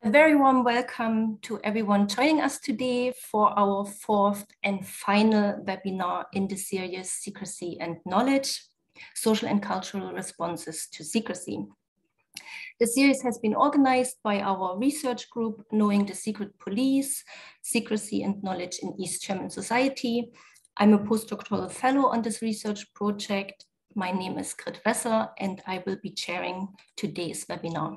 A very warm welcome to everyone joining us today for our fourth and final webinar in the series Secrecy and Knowledge, Social and Cultural Responses to Secrecy. The series has been organized by our research group, Knowing the Secret Police, Secrecy and Knowledge in East German Society. I'm a postdoctoral fellow on this research project. My name is Wesser, and I will be chairing today's webinar.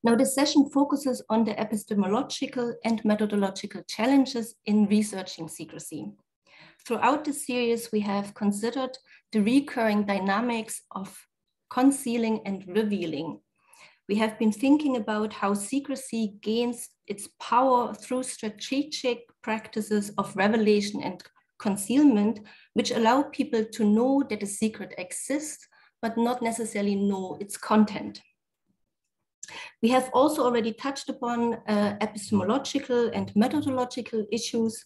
Now, this session focuses on the epistemological and methodological challenges in researching secrecy. Throughout the series, we have considered the recurring dynamics of concealing and revealing. We have been thinking about how secrecy gains its power through strategic practices of revelation and concealment, which allow people to know that a secret exists, but not necessarily know its content. We have also already touched upon epistemological and methodological issues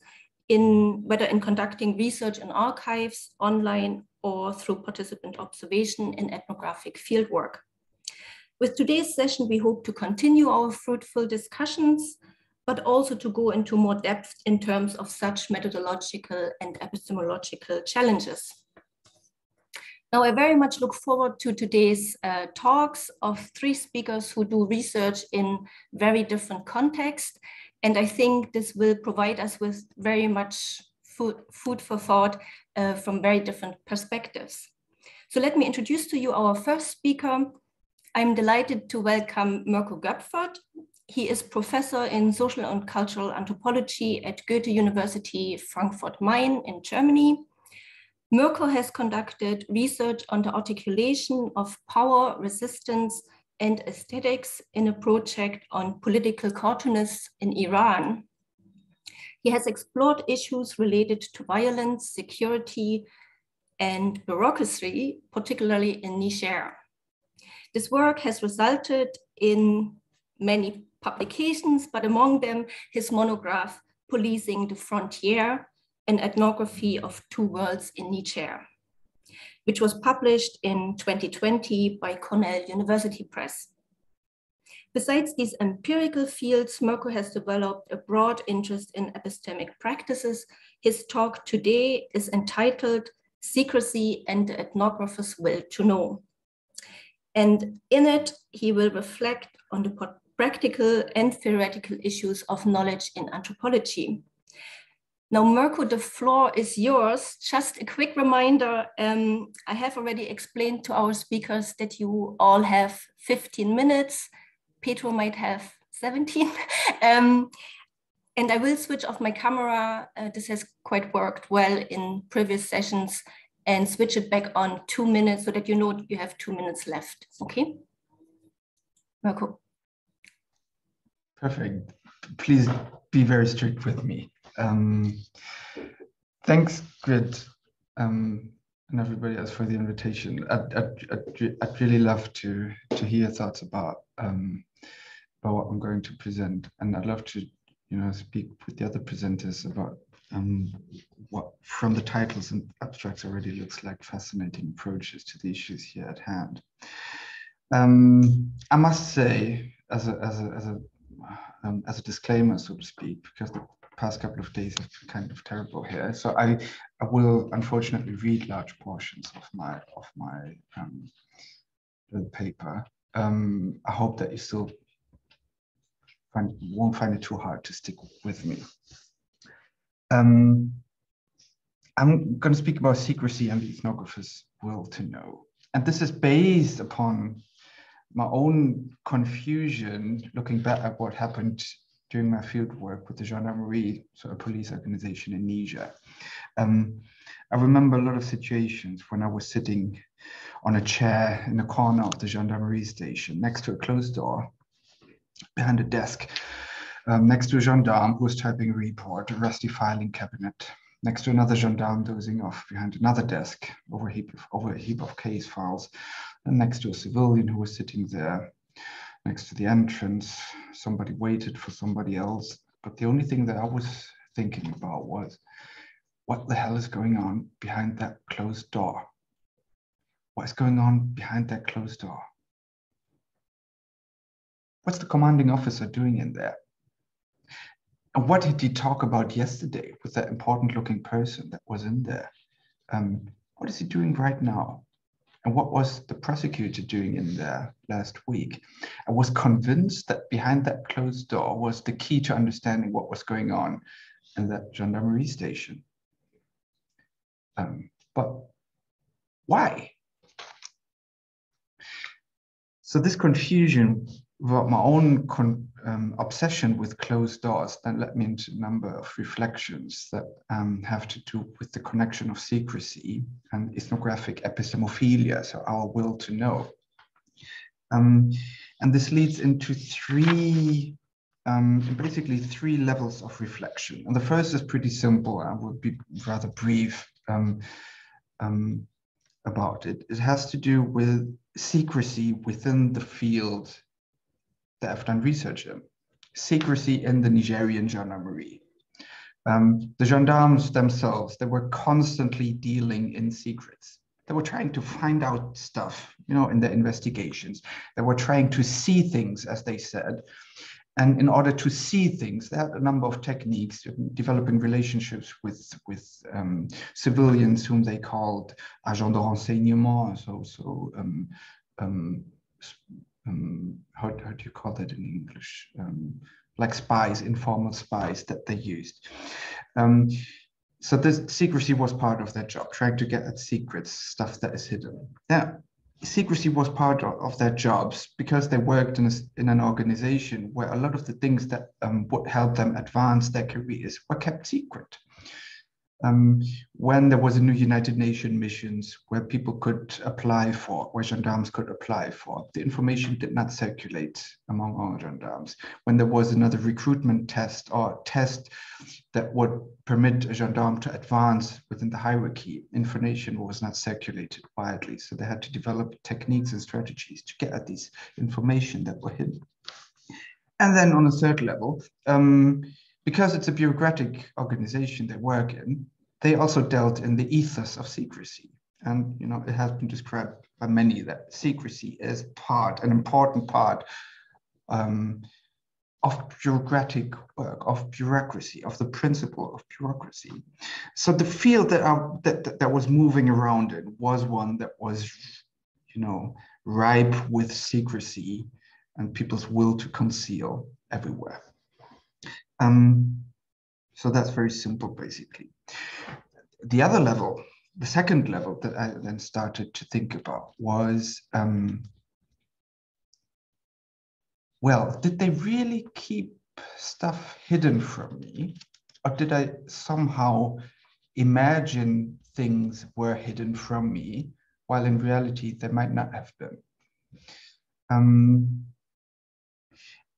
whether in conducting research in archives, online, or through participant observation in ethnographic fieldwork. With today's session, we hope to continue our fruitful discussions, but also to go into more depth in terms of such methodological and epistemological challenges. Now, I very much look forward to today's talks of three speakers who do research in very different contexts. And I think this will provide us with very much food for thought from very different perspectives. So let me introduce to you our first speaker. I'm delighted to welcome Mirco Göpfert. He is professor in social and cultural anthropology at Goethe University, Frankfurt, Main in Germany. Mirco has conducted research on the articulation of power, resistance, and aesthetics in a project on political cartoonists in Iran. He has explored issues related to violence, security, and bureaucracy, particularly in Niger. This work has resulted in many publications, but among them his monograph, Policing the Frontier, an ethnography of two worlds in Niger, which was published in 2020 by Cornell University Press. Besides these empirical fields, Mirco has developed a broad interest in epistemic practices. His talk today is entitled Secrecy and the Ethnographer's Will to Know. And in it, he will reflect on the practical and theoretical issues of knowledge in anthropology. Now, Mirco, the floor is yours. Just a quick reminder, I have already explained to our speakers that you all have 15 minutes. Pedro might have 17. And I will switch off my camera. This has quite worked well in previous sessions, and switch it back on 2 minutes so that you know you have 2 minutes left, okay? Mirco. Perfect. Please be very strict with me. Thanks, Grit, and everybody else for the invitation. I'd really love to hear your thoughts about what I'm going to present, and I'd love to, speak with the other presenters about what, from the titles and abstracts, already looks like fascinating approaches to the issues here at hand. I must say, as a disclaimer, so to speak, because the past couple of days have been kind of terrible here. So I will unfortunately read large portions of my paper. I hope that you still won't find it too hard to stick with me. I'm going to speak about secrecy and the ethnographer's will to know. And this is based upon my own confusion, looking back at what happened during my field work with the gendarmerie, so a police organization in Niger. I remember a lot of situations when I was sitting on a chair in the corner of the gendarmerie station, next to a closed door, behind a desk, next to a gendarme who was typing a report, a rusty filing cabinet, next to another gendarme dozing off behind another desk over a heap of case files, and next to a civilian who was sitting there. Next to the entrance, somebody waited for somebody else. But the only thing that I was thinking about was, what the hell is going on behind that closed door? What is going on behind that closed door? What's the commanding officer doing in there? And what did he talk about yesterday with that important looking person that was in there? What is he doing right now? And what was the prosecutor doing in there last week? I was convinced that behind that closed door was the key to understanding what was going on in that gendarmerie station. But why? So this confusion about my own obsession with closed doors then led me into a number of reflections that have to do with the connection of secrecy and ethnographic epistemophilia, so our will to know. And this leads into basically three levels of reflection. And the first is pretty simple. I will be rather brief about it. It has to do with secrecy within the field that I've done research in. Secrecy in the Nigerian gendarmerie. The gendarmes themselves, they were constantly dealing in secrets. They were trying to find out stuff, in their investigations. They were trying to see things, as they said. And in order to see things, they had a number of techniques, developing relationships with civilians whom they called agents de renseignement. How do you call that in English? Like spies, informal spies that they used. So this secrecy was part of their job, trying to get at secrets, stuff that is hidden. Now, secrecy was part of their jobs because they worked in an organization where a lot of the things that would help them advance their careers were kept secret. When there was a new United Nations missions where people could apply for, where gendarmes could apply for, the information did not circulate among all gendarmes. When there was another recruitment test or test that would permit a gendarme to advance within the hierarchy, information was not circulated widely. So they had to develop techniques and strategies to get at these information that were hidden. And then on a third level, because it's a bureaucratic organization they work in, they also dealt in the ethos of secrecy. And it has been described by many that secrecy is an important part of bureaucratic work, of bureaucracy, of the principle of bureaucracy. So the field that was moving around it was one that was, ripe with secrecy and people's will to conceal everywhere. So that's very simple, basically. The other level, the second level that I then started to think about was, well, did they really keep stuff hidden from me? Or did I somehow imagine things were hidden from me, while in reality they might not have been?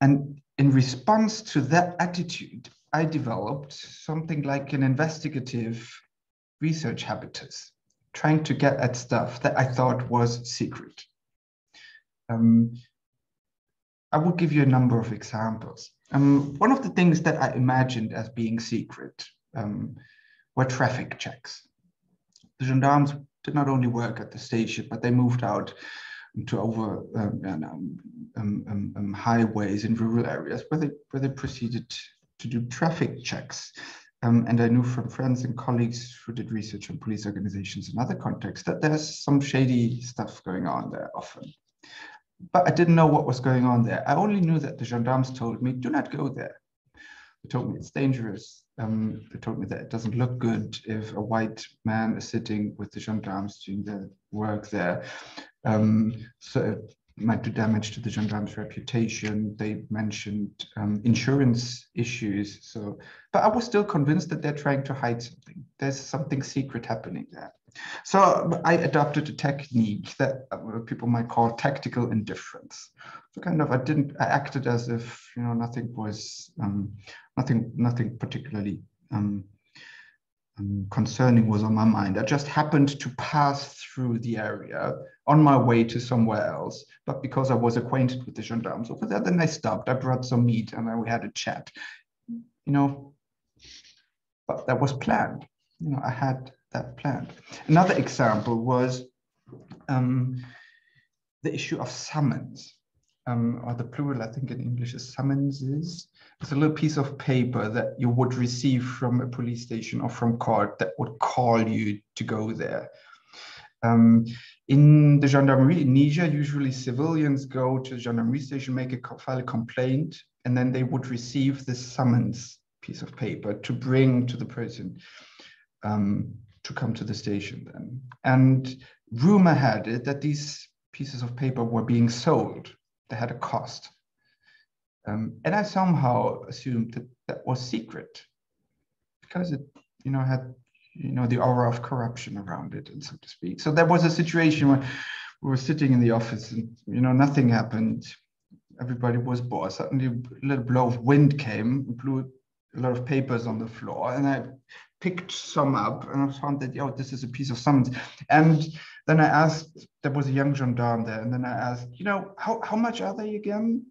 And in response to that attitude, I developed something like an investigative research habitus, trying to get at stuff that I thought was secret. I will give you a number of examples. One of the things that I imagined as being secret were traffic checks. The gendarmes did not only work at the station, but they moved out to over highways in rural areas where they proceeded to do traffic checks. And I knew from friends and colleagues who did research on police organizations in other contexts that there's some shady stuff going on there often. But I didn't know what was going on there. I only knew that the gendarmes told me, do not go there. They told me it's dangerous. They told me that it doesn't look good if a white man is sitting with the gendarmes doing their work there. So it might do damage to the gendarmes' reputation. They mentioned insurance issues. But I was still convinced that they're trying to hide something. There's something secret happening there. So I adopted a technique that people might call tactical indifference. So I acted as if nothing was nothing particularly concerning was on my mind. I just happened to pass through the area on my way to somewhere else, but because I was acquainted with the gendarmes over there, then I stopped. I brought some meat and then we had a chat. But that was planned. I had that planned. Another example was the issue of summons. or the plural, I think in English is summonses. It's a little piece of paper that you would receive from a police station or from court that would call you to go there. In the gendarmerie in Niger, usually civilians go to the gendarmerie station, file a complaint, and then they would receive this summons piece of paper to bring to the person to come to the station then. And rumor had it that these pieces of paper were being sold. They had a cost. And I somehow assumed that that was secret because it, had, the aura of corruption around it, and so to speak. So there was a situation where we were sitting in the office and, nothing happened. Everybody was bored. Suddenly a little blow of wind came, blew a lot of papers on the floor, and I picked some up and I found that, this is a piece of summons. And then I asked, there was a young gendarme there, and then I asked, how much are they again?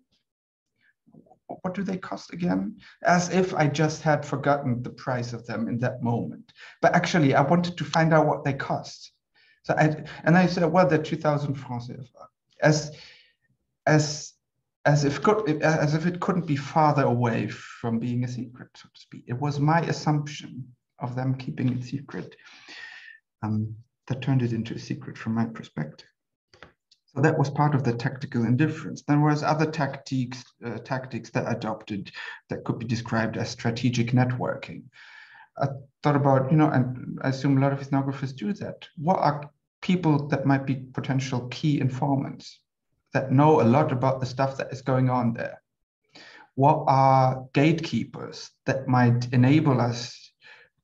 What do they cost again? As if I just had forgotten the price of them in that moment. But actually, I wanted to find out what they cost. So I said, well, they're 2,000 francs CFA. As if it couldn't be farther away from being a secret, so to speak. It was my assumption of them keeping it secret that turned it into a secret from my perspective. So that was part of the tactical indifference. There was other tactics that I adopted that could be described as strategic networking. I thought about, and I assume a lot of ethnographers do that. What are people that might be potential key informants that know a lot about the stuff that is going on there? What are gatekeepers that might enable us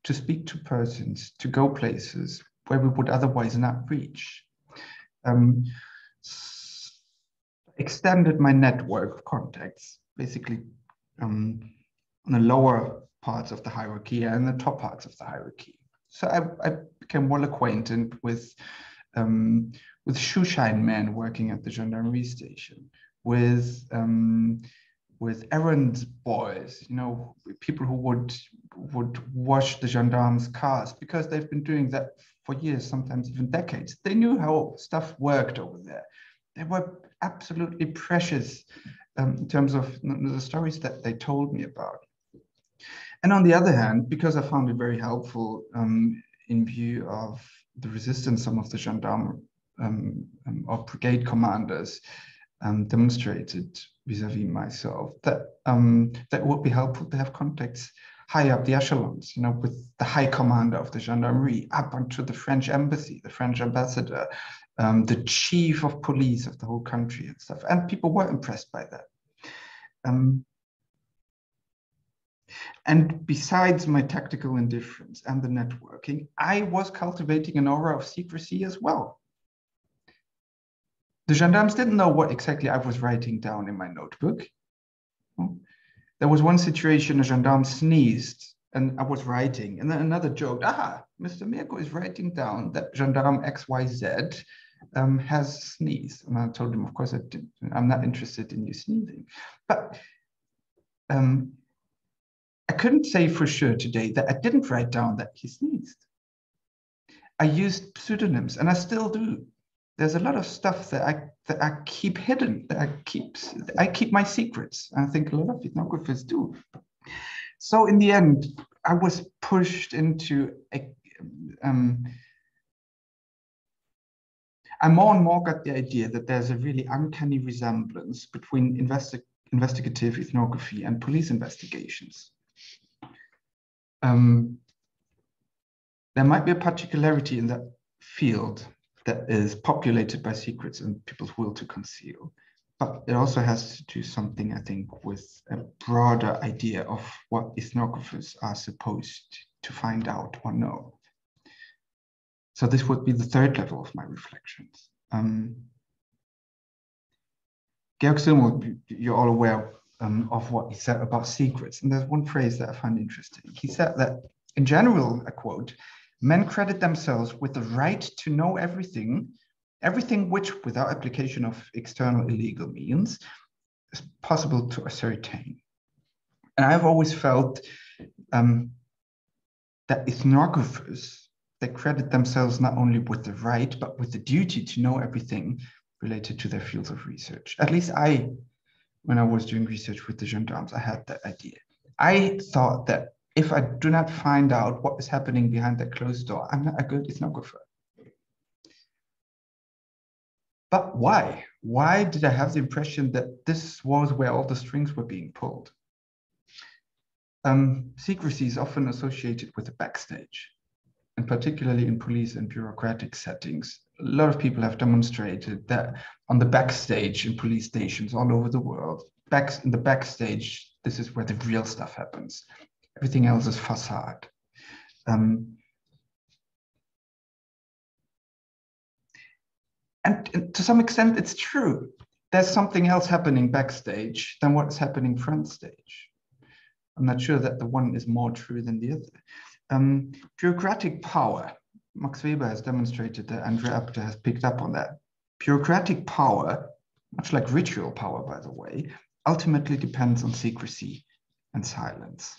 to speak to persons, to go places where we would otherwise not reach? Extended my network of contacts, basically on the lower parts of the hierarchy and the top parts of the hierarchy. So I became well acquainted with shoeshine men working at the gendarmerie station, with errand boys, people who would wash the gendarmes' cars, because they've been doing that for years, sometimes even decades. They knew how stuff worked over there. They were absolutely precious in terms of the stories that they told me about. And on the other hand, because I found it very helpful in view of the resistance some of the gendarme or brigade commanders demonstrated vis-a-vis myself, that that would be helpful to have contacts high up the echelons, with the high commander of the gendarmerie, up onto the French embassy, the French ambassador, the chief of police of the whole country and stuff. And people were impressed by that. And besides my tactical indifference and the networking, I was cultivating an aura of secrecy as well. The gendarmes didn't know what exactly I was writing down in my notebook. There was one situation, a gendarme sneezed and I was writing, and then another joked, Mr. Mirco is writing down that gendarme XYZ has sneezed. And I told him, of course, I'm not interested in you sneezing. But I couldn't say for sure today that I didn't write down that he sneezed. I used pseudonyms, and I still do. There's a lot of stuff that I keep hidden, that I keep my secrets. I think a lot of ethnographers do. So in the end, I was pushed into I more and more got the idea that there's a really uncanny resemblance between investigative ethnography and police investigations. There might be a particularity in that field that is populated by secrets and people's will to conceal, but it also has to do something, I think, with a broader idea of what ethnographers are supposed to find out or know. So this would be the third level of my reflections. Georg Simmel, you're all aware of what he said about secrets. And there's one phrase that I find interesting. He said that, in general, I quote, "Men credit themselves with the right to know everything which, without application of external illegal means, is possible to ascertain." And I've always felt that ethnographers, they credit themselves not only with the right, but with the duty to know everything related to their fields of research. At least when I was doing research with the gendarmes, I had that idea. I thought that if I do not find out what is happening behind that closed door, I'm not a good ethnographer. But why? Why did I have the impression that this was where all the strings were being pulled? Secrecy is often associated with the backstage, and particularly in police and bureaucratic settings. A lot of people have demonstrated that on the backstage in police stations all over the world, in the backstage, this is where the real stuff happens. Everything else is facade. And to some extent, it's true. There's something else happening backstage than what's happening front stage. I'm not sure that the one is more true than the other. Bureaucratic power. Max Weber has demonstrated that, Andrea Apter has picked up on that. Bureaucratic power, much like ritual power, by the way, ultimately depends on secrecy and silence.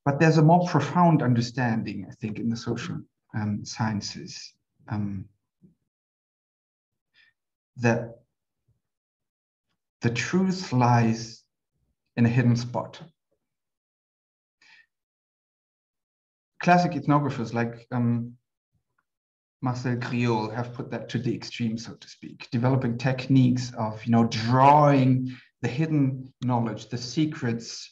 But there's a more profound understanding, I think, in the social sciences that the truth lies in a hidden spot. Classic ethnographers like Marcel Griol have put that to the extreme, so to speak, developing techniques of drawing the hidden knowledge, the secrets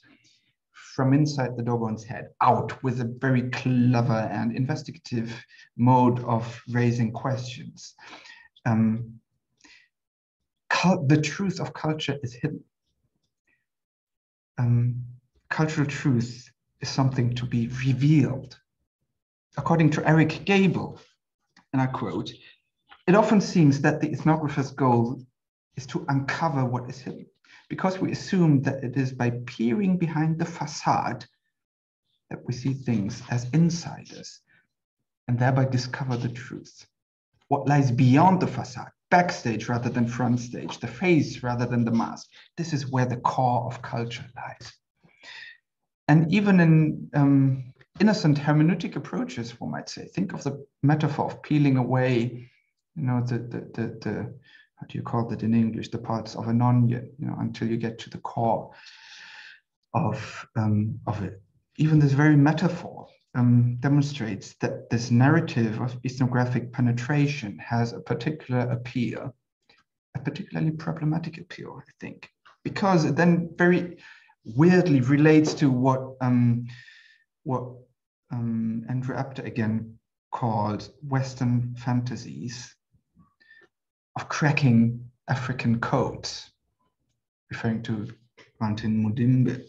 from inside the dogo's head out with a very clever and investigative mode of raising questions. The truth of culture is hidden. Cultural truth is something to be revealed. According to Eric Gable, and I quote, "It often seems that the ethnographer's goal is to uncover what is hidden, because we assume that it is by peering behind the facade that we see things as insiders and thereby discover the truth. What lies beyond the facade, backstage rather than front stage, the face rather than the mask, this is where the core of culture lies." And even in innocent hermeneutic approaches, one might say, think of the metaphor of peeling away, the how do you call it in English, the parts of an onion, until you get to the core of it. Even this very metaphor demonstrates that this narrative of ethnographic penetration has a particular appeal, a particularly problematic appeal, I think, because it then very weirdly relates to what Andrew Apter again called Western fantasies of cracking African codes, referring to Martin Mudimbe.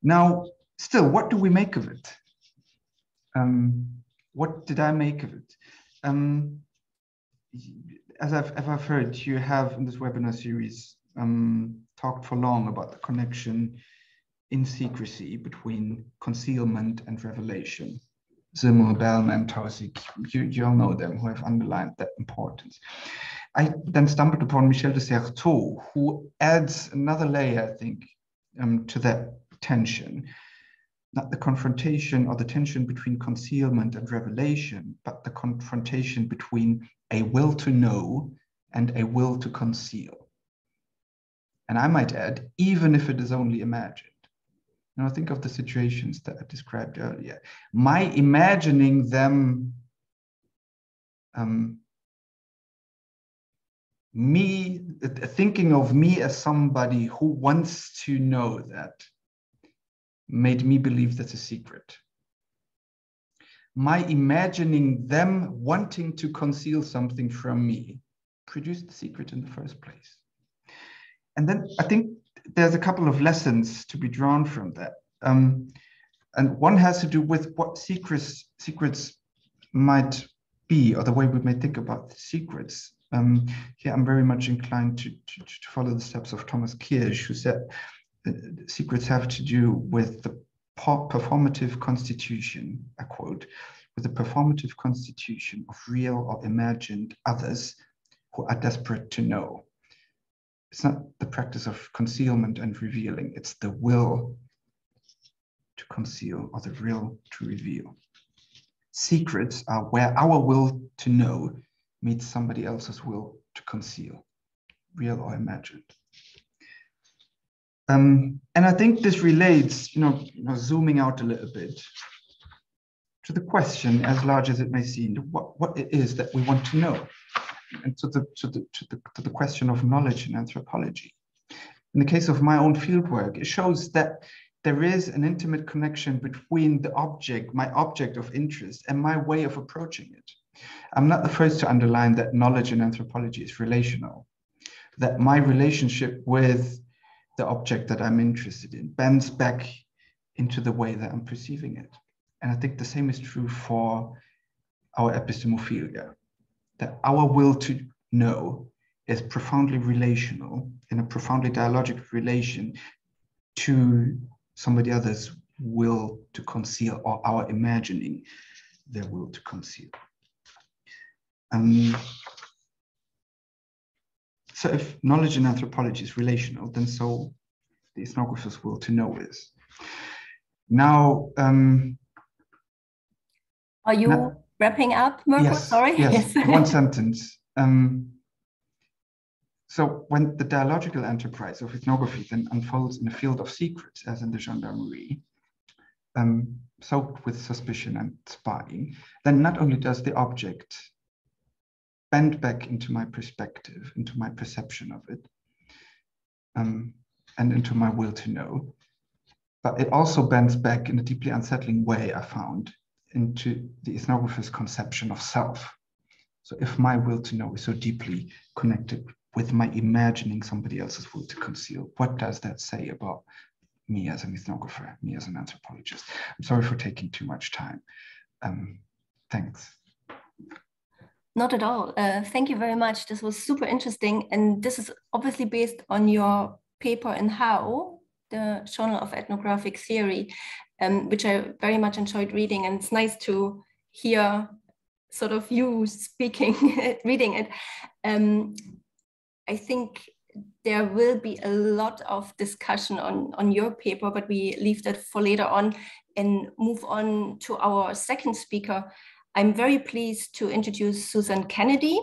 Now, still, what do we make of it? What did I make of it? As I've heard, you have in this webinar series talked for long about the connection in secrecy between concealment and revelation. Simmel, Bellman, Tausig, you all know them who have underlined that importance. I then stumbled upon Michel de Certeau, who adds another layer, I think, to that tension. Not the confrontation or the tension between concealment and revelation, but the confrontation between a will to know and a will to conceal. And I might add, even if it is only imagined. Think of the situations that I described earlier. My imagining them, thinking of me as somebody who wants to know that, made me believe that's a secret. My imagining them wanting to conceal something from me produced the secret in the first place. And then I think there's a couple of lessons to be drawn from that. And one has to do with what secrets might be, or the way we may think about the secrets. Here I'm very much inclined to follow the steps of Thomas Kirsch, who said secrets have to do with the performative constitution, I quote, with the performative constitution of real or imagined others who are desperate to know. It's not the practice of concealment and revealing, it's the will to conceal or the real to reveal. Secrets are where our will to know meets somebody else's will to conceal, real or imagined. And I think this relates, zooming out a little bit, to the question, as large as it may seem, what it is that we want to know, and to the question of knowledge in anthropology. In the case of my own fieldwork, it shows that there is an intimate connection between the object, my object of interest, and my way of approaching it. I'm not the first to underline that knowledge in anthropology is relational, that my relationship with the object that I'm interested in bends back into the way that I'm perceiving it. And I think the same is true for our epistemophilia, that our will to know is profoundly relational, in a profoundly dialogical relation to somebody else's will to conceal, or our imagining their will to conceal. So if knowledge in anthropology is relational, then so the ethnographer's will to know is. Now, are you wrapping up, Mirco? Yes, Sorry. Yes, one sentence. So when the dialogical enterprise of ethnography then unfolds in a field of secrets, as in the gendarmerie, soaked with suspicion and spying, then not only does the object bend back into my perspective, into my perception of it, and into my will to know, but it also bends back in a deeply unsettling way, I found, into the ethnographer's conception of self. So if my will to know is so deeply connected with my imagining somebody else's will to conceal, what does that say about me as an ethnographer, me as an anthropologist? I'm sorry for taking too much time. Thanks. Not at all. Thank you very much. This was super interesting. And this is obviously based on your paper in How, the Journal of Ethnographic Theory, which I very much enjoyed reading. And it's nice to hear sort of you speaking, reading it. I think there will be a lot of discussion on your paper, but we leave that for later on and move on to our second speaker. I'm very pleased to introduce Suzanne Kennedy.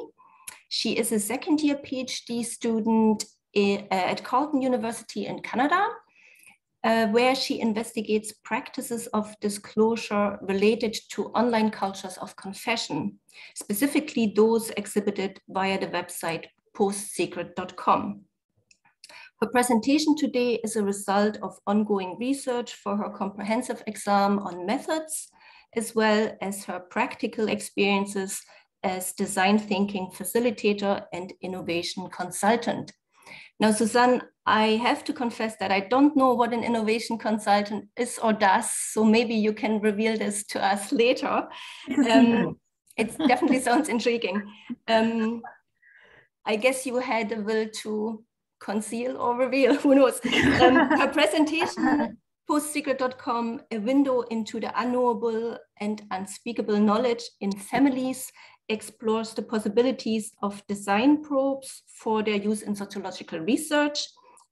She is a second-year PhD student at Carleton University in Canada, where she investigates practices of disclosure related to online cultures of confession, specifically those exhibited via the website postsecret.com. Her presentation today is a result of ongoing research for her comprehensive exam on methods, as well as her practical experiences as design thinking facilitator and innovation consultant. Now, Suzanne, I have to confess that I don't know what an innovation consultant is or does, so maybe you can reveal this to us later. It definitely sounds intriguing. I guess you had the will to conceal or reveal, who knows. Her presentation, postsecret.com, a window into the unknowable and unspeakable knowledge in families, explores the possibilities of design probes for their use in sociological research,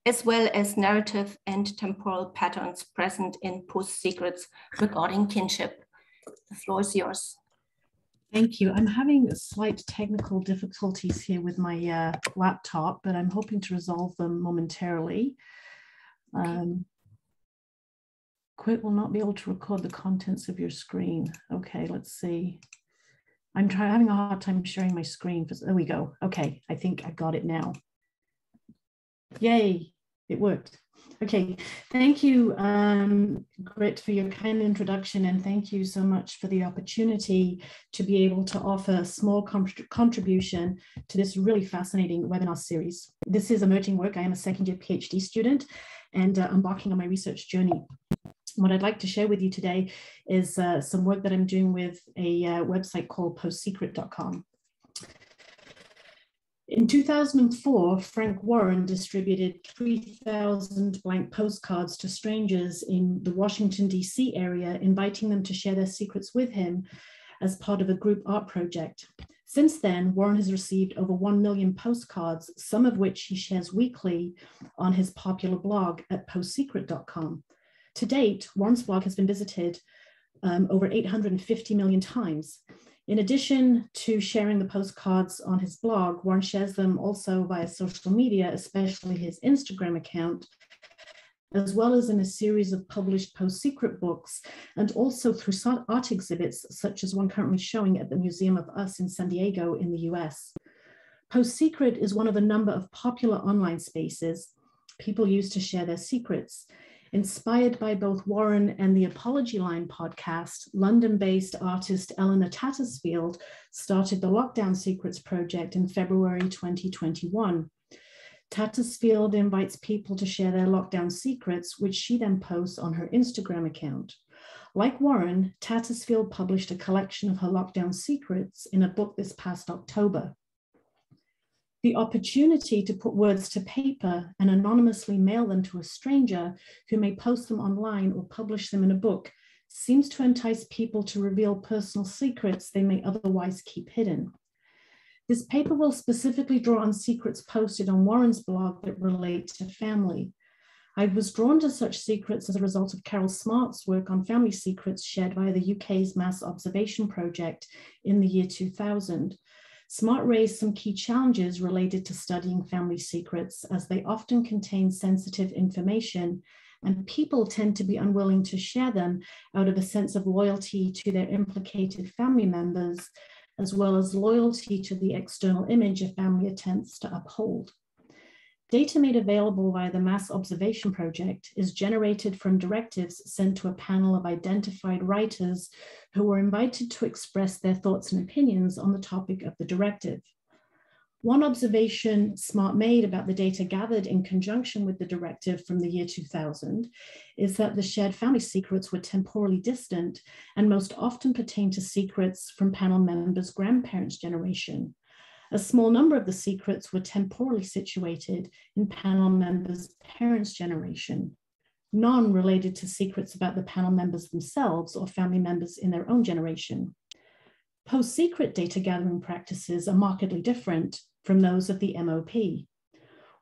as well as narrative and temporal patterns present in post-secrets regarding kinship. The floor is yours. Thank you. I'm having slight technical difficulties here with my laptop, but I'm hoping to resolve them momentarily. Quit will not be able to record the contents of your screen. Okay, let's see. I'm having a hard time sharing my screen. There we go. Okay, I think I got it now. Yay, it worked. Okay, thank you, Grit, for your kind introduction, and thank you so much for the opportunity to be able to offer a small contribution to this really fascinating webinar series. This is emerging work. I am a second-year PhD student and embarking on my research journey. What I'd like to share with you today is some work that I'm doing with a website called postsecret.com. In 2004, Frank Warren distributed 3,000 blank postcards to strangers in the Washington, D.C. area, inviting them to share their secrets with him as part of a group art project. Since then, Warren has received over 1 million postcards, some of which he shares weekly on his popular blog at postsecret.com. To date, Warren's blog has been visited over 850 million times. In addition to sharing the postcards on his blog, Warren shares them also via social media, especially his Instagram account, as well as in a series of published post-secret books, and also through art exhibits, such as one currently showing at the Museum of Us in San Diego in the US. Post-secret is one of a number of popular online spaces people use to share their secrets. Inspired by both Warren and the Apology Line podcast, London-based artist Eleanor Tattersfield started the Lockdown Secrets project in February 2021. Tattersfield invites people to share their lockdown secrets, which she then posts on her Instagram account. Like Warren, Tattersfield published a collection of her lockdown secrets in a book this past October. The opportunity to put words to paper and anonymously mail them to a stranger who may post them online or publish them in a book seems to entice people to reveal personal secrets they may otherwise keep hidden. This paper will specifically draw on secrets posted on Warren's blog that relate to family. I was drawn to such secrets as a result of Carol Smart's work on family secrets shared via the UK's Mass Observation Project in the year 2000. Smart raised some key challenges related to studying family secrets, as they often contain sensitive information and people tend to be unwilling to share them out of a sense of loyalty to their implicated family members, as well as loyalty to the external image a family attempts to uphold. Data made available via the Mass Observation Project is generated from directives sent to a panel of identified writers who were invited to express their thoughts and opinions on the topic of the directive. One observation Smart made about the data gathered in conjunction with the directive from the year 2000 is that the shared family secrets were temporally distant and most often pertain to secrets from panel members' grandparents' generation. A small number of the secrets were temporally situated in panel members' parents' generation, none related to secrets about the panel members themselves or family members in their own generation. Post-secret data gathering practices are markedly different from those of the MOP.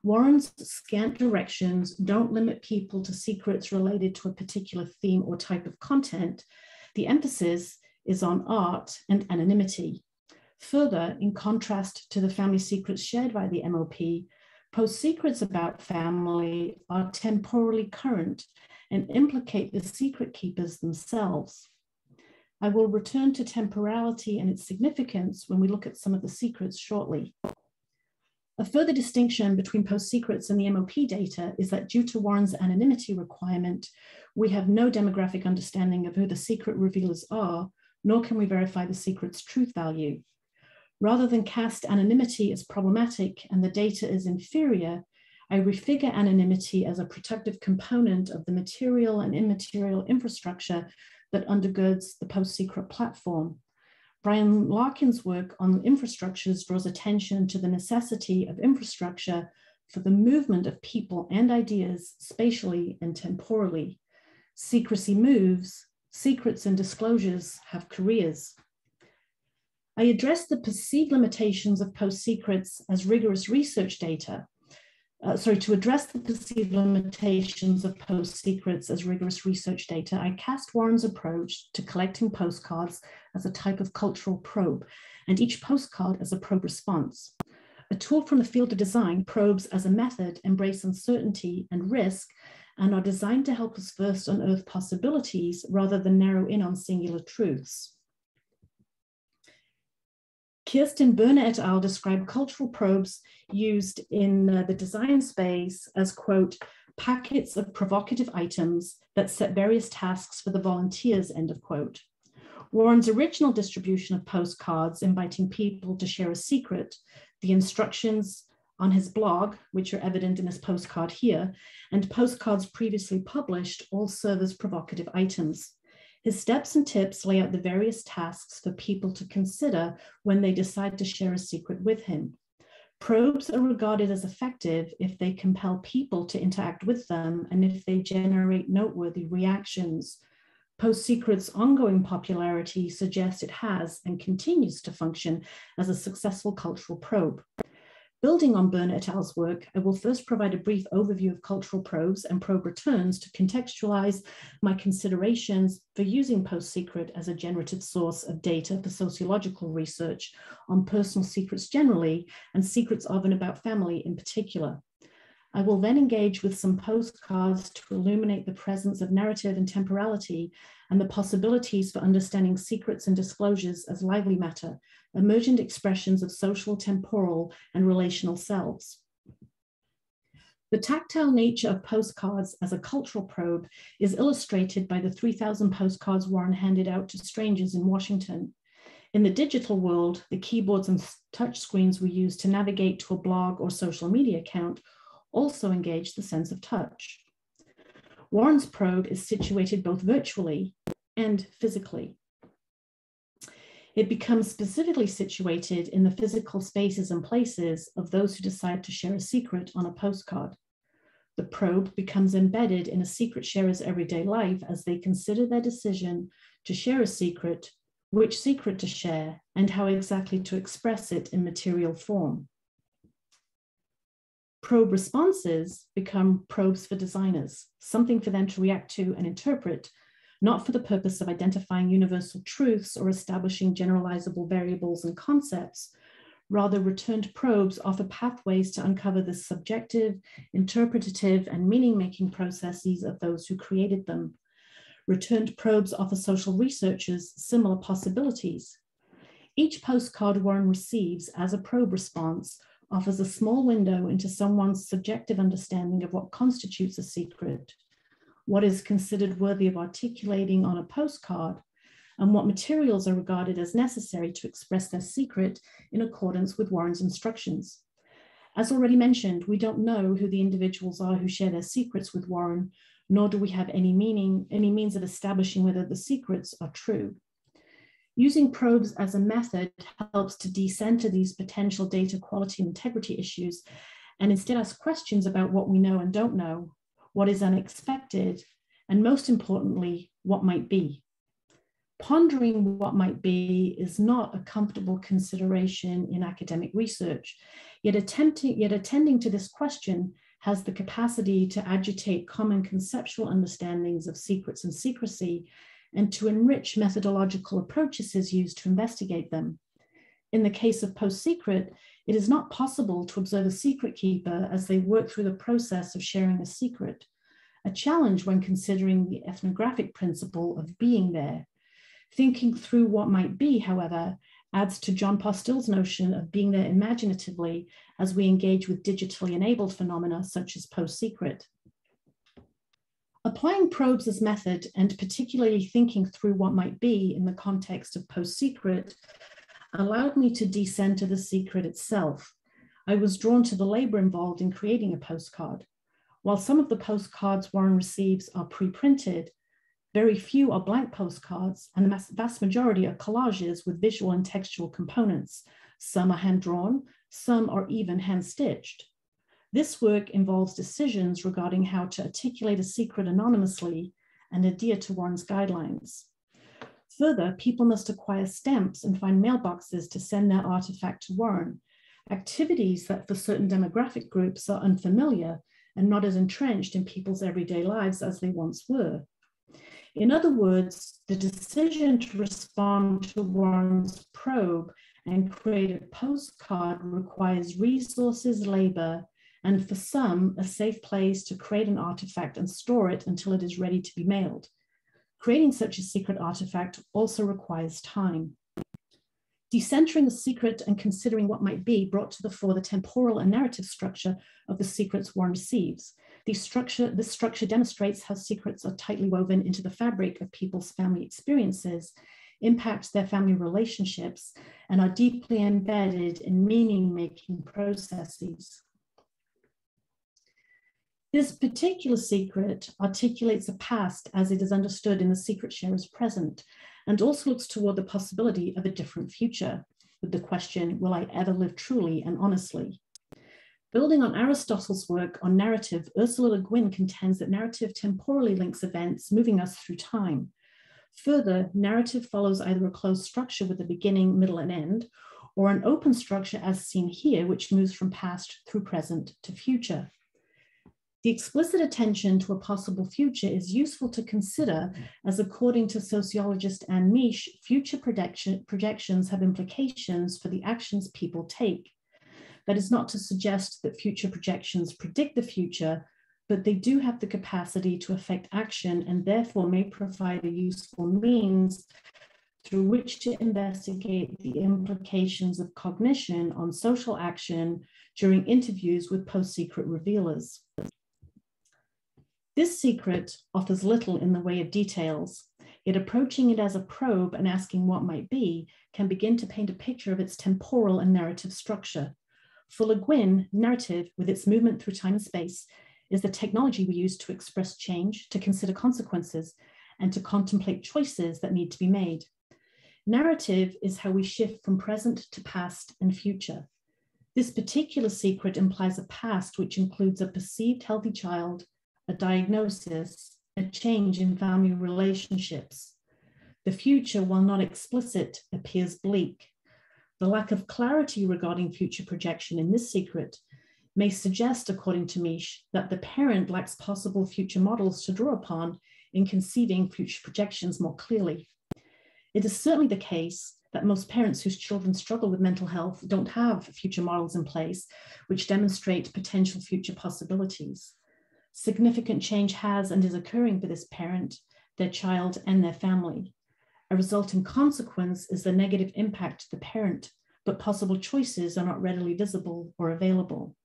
Warren's scant directions don't limit people to secrets related to a particular theme or type of content. The emphasis is on art and anonymity. Further, in contrast to the family secrets shared by the MOP, post-secrets about family are temporally current and implicate the secret keepers themselves. I will return to temporality and its significance when we look at some of the secrets shortly. A further distinction between post-secrets and the MOP data is that due to Warren's anonymity requirement, we have no demographic understanding of who the secret revealers are, nor can we verify the secret's truth value. Rather than cast anonymity as problematic and the data is inferior, I refigure anonymity as a protective component of the material and immaterial infrastructure that undergirds the post-secret platform. Brian Larkin's work on infrastructures draws attention to the necessity of infrastructure for the movement of people and ideas spatially and temporally. Secrecy moves, secrets and disclosures have careers. I address the perceived limitations of post-secrets as rigorous research data. To address the perceived limitations of post-secrets as rigorous research data, I cast Warren's approach to collecting postcards as a type of cultural probe, and each postcard as a probe response. A tool from the field of design, probes as a method embrace uncertainty and risk and are designed to help us first unearth possibilities rather than narrow in on singular truths. Kirsten Berner et al. Describe cultural probes used in the design space as, quote, packets of provocative items that set various tasks for the volunteers, end of quote. Warren's original distribution of postcards inviting people to share a secret, the instructions on his blog, which are evident in this postcard here, and postcards previously published all serve as provocative items. His steps and tips lay out the various tasks for people to consider when they decide to share a secret with him. Probes are regarded as effective if they compel people to interact with them and if they generate noteworthy reactions. Post-secret's ongoing popularity suggests it has and continues to function as a successful cultural probe. Building on Byrne et al.'s work, I will first provide a brief overview of cultural probes and probe returns to contextualize my considerations for using post-secret as a generative source of data for sociological research on personal secrets generally, and secrets of and about family in particular. I will then engage with some postcards to illuminate the presence of narrative and temporality and the possibilities for understanding secrets and disclosures as lively matter, emergent expressions of social, temporal, and relational selves. The tactile nature of postcards as a cultural probe is illustrated by the 3,000 postcards Warren handed out to strangers in Washington. In the digital world, the keyboards and touchscreens we use to navigate to a blog or social media account also engage the sense of touch. Warren's probe is situated both virtually and physically. It becomes specifically situated in the physical spaces and places of those who decide to share a secret on a postcard. The probe becomes embedded in a secret sharer's everyday life as they consider their decision to share a secret, which secret to share, and how exactly to express it in material form. Probe responses become probes for designers, something for them to react to and interpret, not for the purpose of identifying universal truths or establishing generalizable variables and concepts. Rather, returned probes offer pathways to uncover the subjective, interpretative, and meaning-making processes of those who created them. Returned probes offer social researchers similar possibilities. Each postcard Warren receives as a probe response offers a small window into someone's subjective understanding of what constitutes a secret, what is considered worthy of articulating on a postcard, and what materials are regarded as necessary to express their secret in accordance with Warren's instructions. As already mentioned, we don't know who the individuals are who share their secrets with Warren, nor do we have any means of establishing whether the secrets are true. Using probes as a method helps to decenter these potential data quality and integrity issues, and instead ask questions about what we know and don't know, what is unexpected, and most importantly, what might be. Pondering what might be is not a comfortable consideration in academic research, yet attending to this question has the capacity to agitate common conceptual understandings of secrets and secrecy, and to enrich methodological approaches used to investigate them. In the case of post-secret, it is not possible to observe a secret keeper as they work through the process of sharing a secret, a challenge when considering the ethnographic principle of being there. Thinking through what might be, however, adds to John Postill's notion of being there imaginatively as we engage with digitally enabled phenomena such as post-secret. Applying probes as method, and particularly thinking through what might be in the context of post-secret, allowed me to decenter the secret itself. I was drawn to the labor involved in creating a postcard. While some of the postcards Warren receives are pre-printed, very few are blank postcards, and the vast majority are collages with visual and textual components. Some are hand-drawn, some are even hand-stitched. This work involves decisions regarding how to articulate a secret anonymously and adhere to Warren's guidelines. Further, people must acquire stamps and find mailboxes to send their artifact to Warren, activities that for certain demographic groups are unfamiliar and not as entrenched in people's everyday lives as they once were. In other words, the decision to respond to Warren's probe and create a postcard requires resources, labor, and for some, a safe place to create an artifact and store it until it is ready to be mailed. Creating such a secret artifact also requires time. Decentering the secret and considering what might be brought to the fore the temporal and narrative structure of the secrets Warren receives. This structure demonstrates how secrets are tightly woven into the fabric of people's family experiences, impact their family relationships, and are deeply embedded in meaning-making processes. This particular secret articulates a past as it is understood in the secret sharer's present, and also looks toward the possibility of a different future, with the question, will I ever live truly and honestly? Building on Aristotle's work on narrative, Ursula Le Guin contends that narrative temporally links events, moving us through time. Further, narrative follows either a closed structure with a beginning, middle, and end, or an open structure as seen here, which moves from past through present to future. The explicit attention to a possible future is useful to consider as, according to sociologist Anne Misch, future projections have implications for the actions people take. That is not to suggest that future projections predict the future, but they do have the capacity to affect action and therefore may provide a useful means through which to investigate the implications of cognition on social action during interviews with post-secret revealers. This secret offers little in the way of details, yet approaching it as a probe and asking what might be can begin to paint a picture of its temporal and narrative structure. For Le Guin, narrative, with its movement through time and space, is the technology we use to express change, to consider consequences, and to contemplate choices that need to be made. Narrative is how we shift from present to past and future. This particular secret implies a past which includes a perceived healthy child, a diagnosis, a change in family relationships. The future, while not explicit, appears bleak. The lack of clarity regarding future projection in this secret may suggest, according to Misch, that the parent lacks possible future models to draw upon in conceiving future projections more clearly. It is certainly the case that most parents whose children struggle with mental health don't have future models in place which demonstrate potential future possibilities. Significant change has and is occurring for this parent, their child, and their family. A resulting consequence is the negative impact to the parent, but possible choices are not readily visible or available.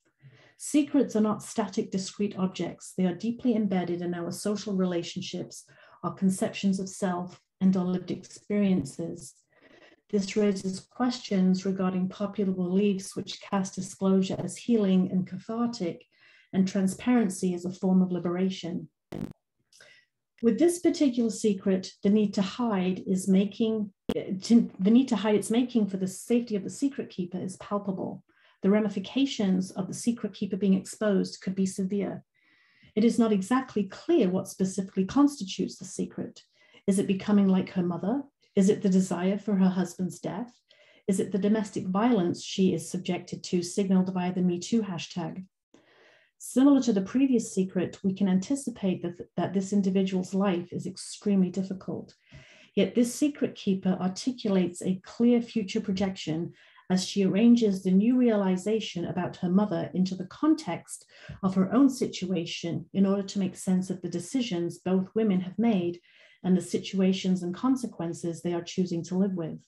Secrets are not static, discrete objects. They are deeply embedded in our social relationships, our conceptions of self, and our lived experiences. This raises questions regarding popular beliefs which cast disclosure as healing and cathartic, and transparency as a form of liberation. With this particular secret, the need to hide its making for the safety of the secret keeper is palpable. The ramifications of the secret keeper being exposed could be severe. It is not exactly clear what specifically constitutes the secret. Is it becoming like her mother? Is it the desire for her husband's death? Is it the domestic violence she is subjected to, signaled via the Me Too hashtag? Similar to the previous secret, we can anticipate that this individual's life is extremely difficult. Yet this secret keeper articulates a clear future projection as she arranges the new realization about her mother into the context of her own situation in order to make sense of the decisions both women have made and the situations and consequences they are choosing to live with.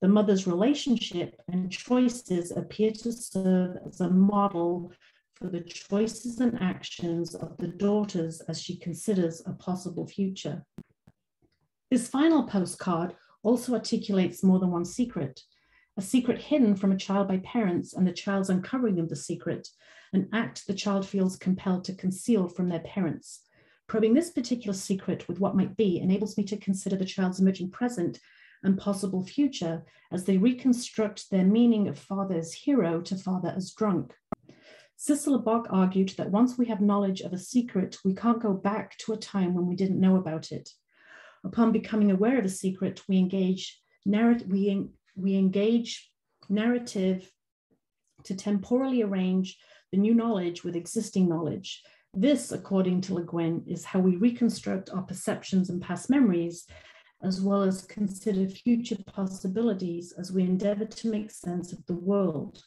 The mother's relationship and choices appear to serve as a model for the choices and actions of the daughters as she considers a possible future. This final postcard also articulates more than one secret, a secret hidden from a child by parents and the child's uncovering of the secret, an act the child feels compelled to conceal from their parents. Probing this particular secret with what might be enables me to consider the child's emerging present and possible future as they reconstruct their meaning of father as hero to father as drunk. Cicely Bock argued that once we have knowledge of a secret, we can't go back to a time when we didn't know about it. Upon becoming aware of a secret, we engage narrative to temporally arrange the new knowledge with existing knowledge. This, according to Le Guin, is how we reconstruct our perceptions and past memories, as well as consider future possibilities as we endeavor to make sense of the world.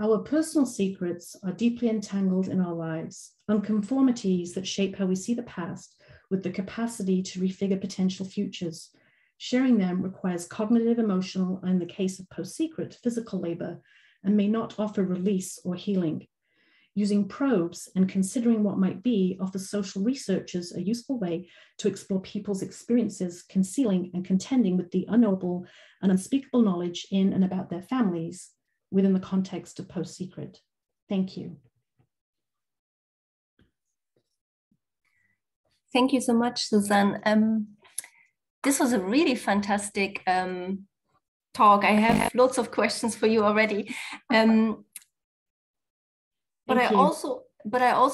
Our personal secrets are deeply entangled in our lives, unconformities that shape how we see the past with the capacity to refigure potential futures. Sharing them requires cognitive, emotional, and in the case of post-secret, physical labor, and may not offer release or healing. Using probes and considering what might be offers social researchers a useful way to explore people's experiences, concealing and contending with the unknowable and unspeakable knowledge in and about their families within the context of post-secret. Thank you. Thank you so much, Suzanne. This was a really fantastic talk. I have lots of questions for you already. But I also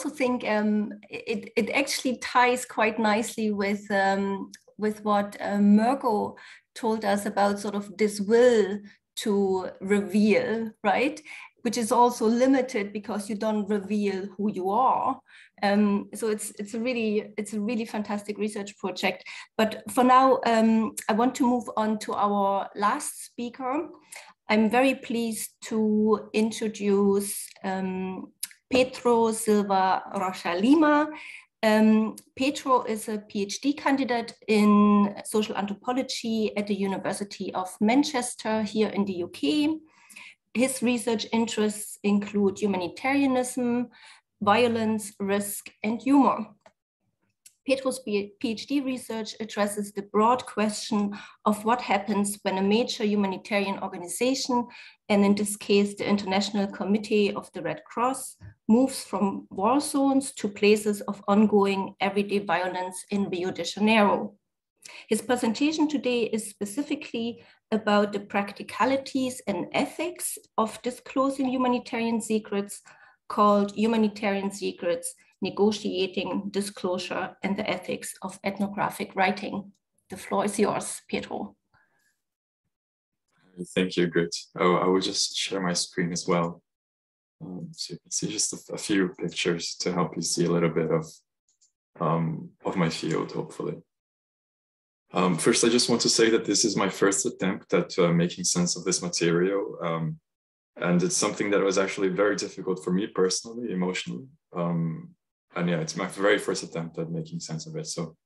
think it actually ties quite nicely with what Mirco told us about sort of this will to reveal, right? Which is also limited because you don't reveal who you are. So it's a really fantastic research project. But for now, I want to move on to our last speaker. I'm very pleased to introduce Pedro Silva Rocha Lima. Pedro is a PhD candidate in social anthropology at the University of Manchester here in the UK. His research interests include humanitarianism, violence, risk, and humor. Pedro's PhD research addresses the broad question of what happens when a major humanitarian organization, and in this case, the International Committee of the Red Cross, moves from war zones to places of ongoing everyday violence in Rio de Janeiro. His presentation today is specifically about the practicalities and ethics of disclosing humanitarian secrets, called Humanitarian Secrets: Negotiating Disclosure and the Ethics of Ethnographic Writing. The floor is yours, Pedro. Thank you, Grit. Oh, I will just share my screen as well. So you can see just a few pictures to help you see a little bit of my field, hopefully. First, I just want to say that this is my first attempt at making sense of this material. And it's something that was actually very difficult for me personally, emotionally. And yeah, it's my very first attempt at making sense of it. So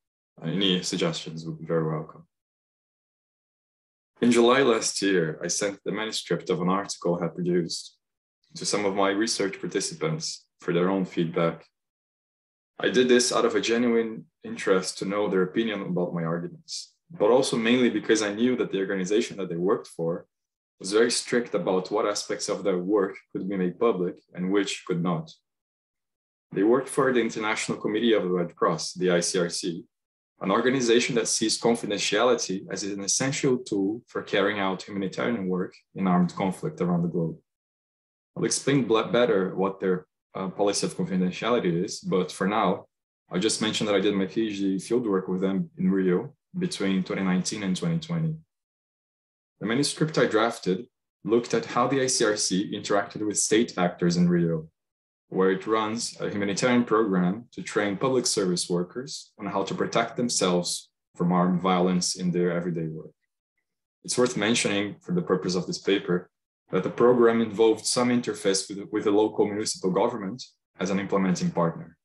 any suggestions would be very welcome. In July last year, I sent the manuscript of an article I had produced to some of my research participants for their own feedback. I did this out of a genuine interest to know their opinion about my arguments, but also mainly because I knew that the organization that they worked for was very strict about what aspects of their work could be made public and which could not. They worked for the International Committee of the Red Cross, the ICRC, an organization that sees confidentiality as an essential tool for carrying out humanitarian work in armed conflict around the globe. I'll explain better what their policy of confidentiality is, but for now, I'll just mention that I did my PhD fieldwork with them in Rio between 2019 and 2020. The manuscript I drafted looked at how the ICRC interacted with state actors in Rio, where it runs a humanitarian program to train public service workers on how to protect themselves from armed violence in their everyday work. It's worth mentioning, for the purpose of this paper, that the program involved some interface with the local municipal government as an implementing partner.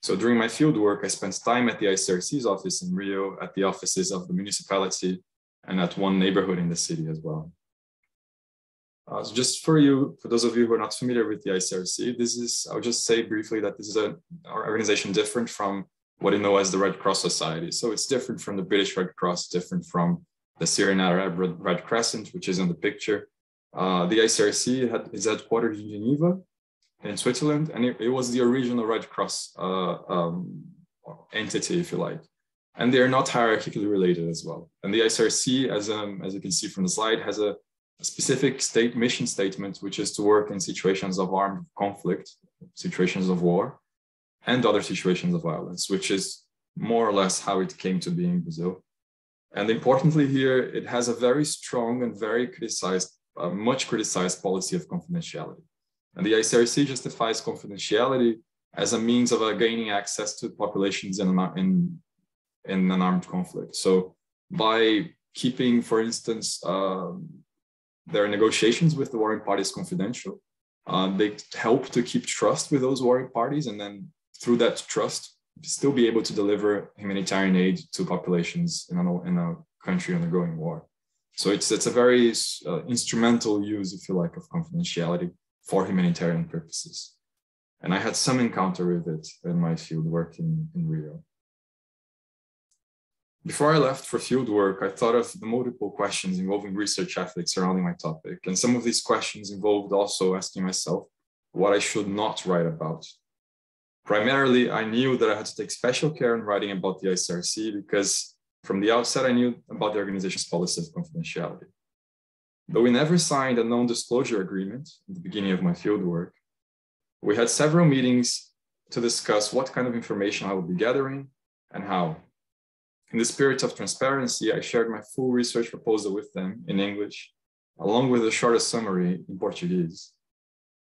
So during my fieldwork, I spent time at the ICRC's office in Rio, at the offices of the municipality, and at one neighborhood in the city as well. So just for those of you who are not familiar with the ICRC, I'll just say briefly that this is an organization different from what you know as the Red Cross Society. So it's different from the British Red Cross, different from the Syrian Arab Red Crescent, which is in the picture. The ICRC is headquartered in Geneva, in Switzerland, and it was the original Red Cross entity, if you like. And they're not hierarchically related as well. And the ICRC, as you can see from the slide, has a specific mission statement, which is to work in situations of armed conflict, situations of war, and other situations of violence, which is more or less how it came to be in Brazil. And importantly here, it has a very strong and very much criticized policy of confidentiality. And the ICRC justifies confidentiality as a means of gaining access to populations in an armed conflict. So by keeping, for instance, their negotiations with the warring parties confidential, they help to keep trust with those warring parties, and then through that trust, still be able to deliver humanitarian aid to populations in a country undergoing war. So it's a very instrumental use, if you like, of confidentiality for humanitarian purposes. And I had some encounter with it in my field work in Rio. Before I left for field work, I thought of the multiple questions involving research ethics surrounding my topic. And some of these questions involved also asking myself what I should not write about. Primarily, I knew that I had to take special care in writing about the ICRC because from the outset, I knew about the organization's policy of confidentiality. Though we never signed a non-disclosure agreement at the beginning of my fieldwork, we had several meetings to discuss what kind of information I would be gathering and how. In the spirit of transparency, I shared my full research proposal with them in English, along with a short summary in Portuguese.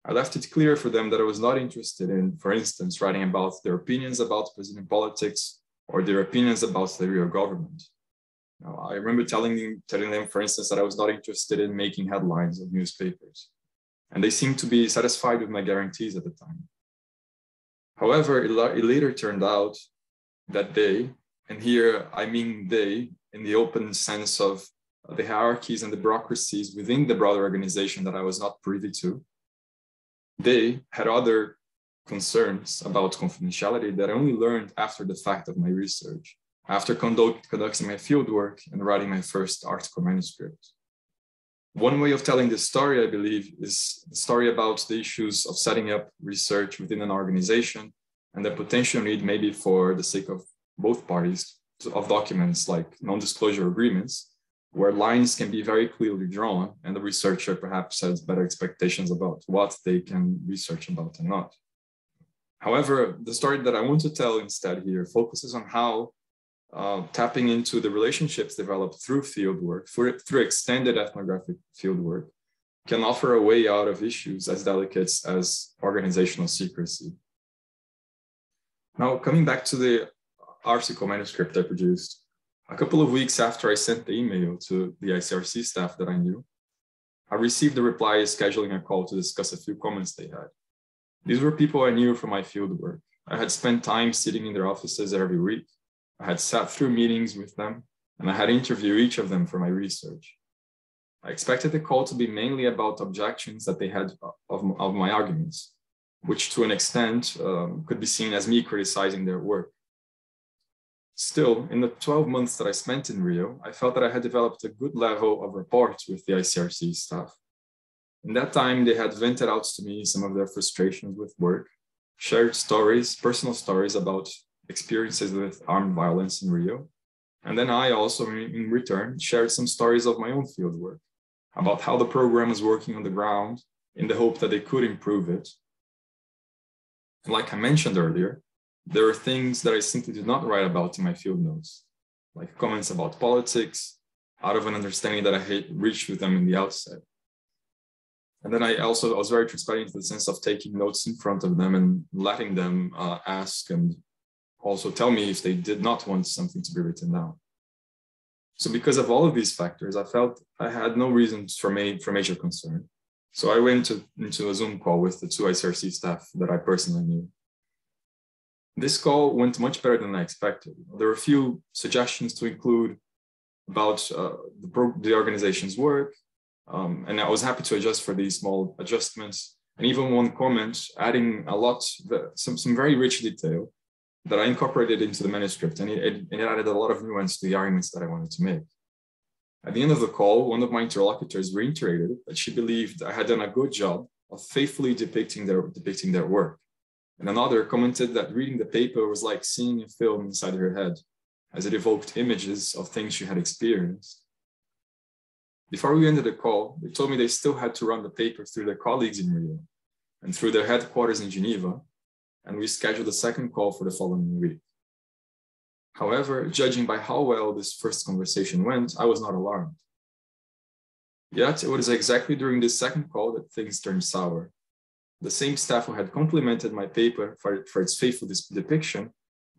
I left it clear for them that I was not interested in, for instance, writing about their opinions about Brazilian politics or their opinions about the real government. Now, I remember telling them, for instance, that I was not interested in making headlines of newspapers, and they seemed to be satisfied with my guarantees at the time. However, it later turned out that they, and here I mean they, in the open sense of the hierarchies and the bureaucracies within the broader organization that I was not privy to, they had other concerns about confidentiality that I only learned after the fact of my research, after conducting my fieldwork and writing my first article manuscript. One way of telling this story, I believe, is the story about the issues of setting up research within an organization and the potential need, maybe for the sake of both parties, of documents like non-disclosure agreements, where lines can be very clearly drawn and the researcher perhaps has better expectations about what they can research about and not. However, the story that I want to tell instead here focuses on how tapping into the relationships developed through fieldwork, through extended ethnographic fieldwork, can offer a way out of issues as delicate as organizational secrecy. Now, coming back to the article manuscript I produced, a couple of weeks after I sent the email to the ICRC staff that I knew, I received a reply scheduling a call to discuss a few comments they had. These were people I knew from my fieldwork. I had spent time sitting in their offices every week. I had sat through meetings with them, and I had interviewed each of them for my research. I expected the call to be mainly about objections that they had of my arguments, which to an extent could be seen as me criticizing their work. Still, in the 12 months that I spent in Rio, I felt that I had developed a good level of rapport with the ICRC staff. In that time, they had vented out to me some of their frustrations with work, shared stories, personal stories about experiences with armed violence in Rio. And then I also, in return, shared some stories of my own fieldwork about how the program was working on the ground in the hope that they could improve it. And like I mentioned earlier, there are things that I simply did not write about in my field notes, like comments about politics, out of an understanding that I had reached with them in the outset. And then I was very transparent in the sense of taking notes in front of them and letting them ask and also tell me if they did not want something to be written down. So because of all of these factors, I felt I had no reasons for major concern. So I went into a Zoom call with the two ICRC staff that I personally knew. This call went much better than I expected. There were a few suggestions to include about the organization's work, and I was happy to adjust for these small adjustments, and even one comment adding some very rich detail that I incorporated into the manuscript, and it added a lot of nuance to the arguments that I wanted to make. At the end of the call, one of my interlocutors reiterated that she believed I had done a good job of faithfully depicting their work. And another commented that reading the paper was like seeing a film inside her head, as it evoked images of things she had experienced. Before we ended the call, they told me they still had to run the paper through their colleagues in Rio and through their headquarters in Geneva, and we scheduled a second call for the following week. However, judging by how well this first conversation went, I was not alarmed. Yet, it was exactly during this second call that things turned sour. The same staff who had complimented my paper for its faithful depiction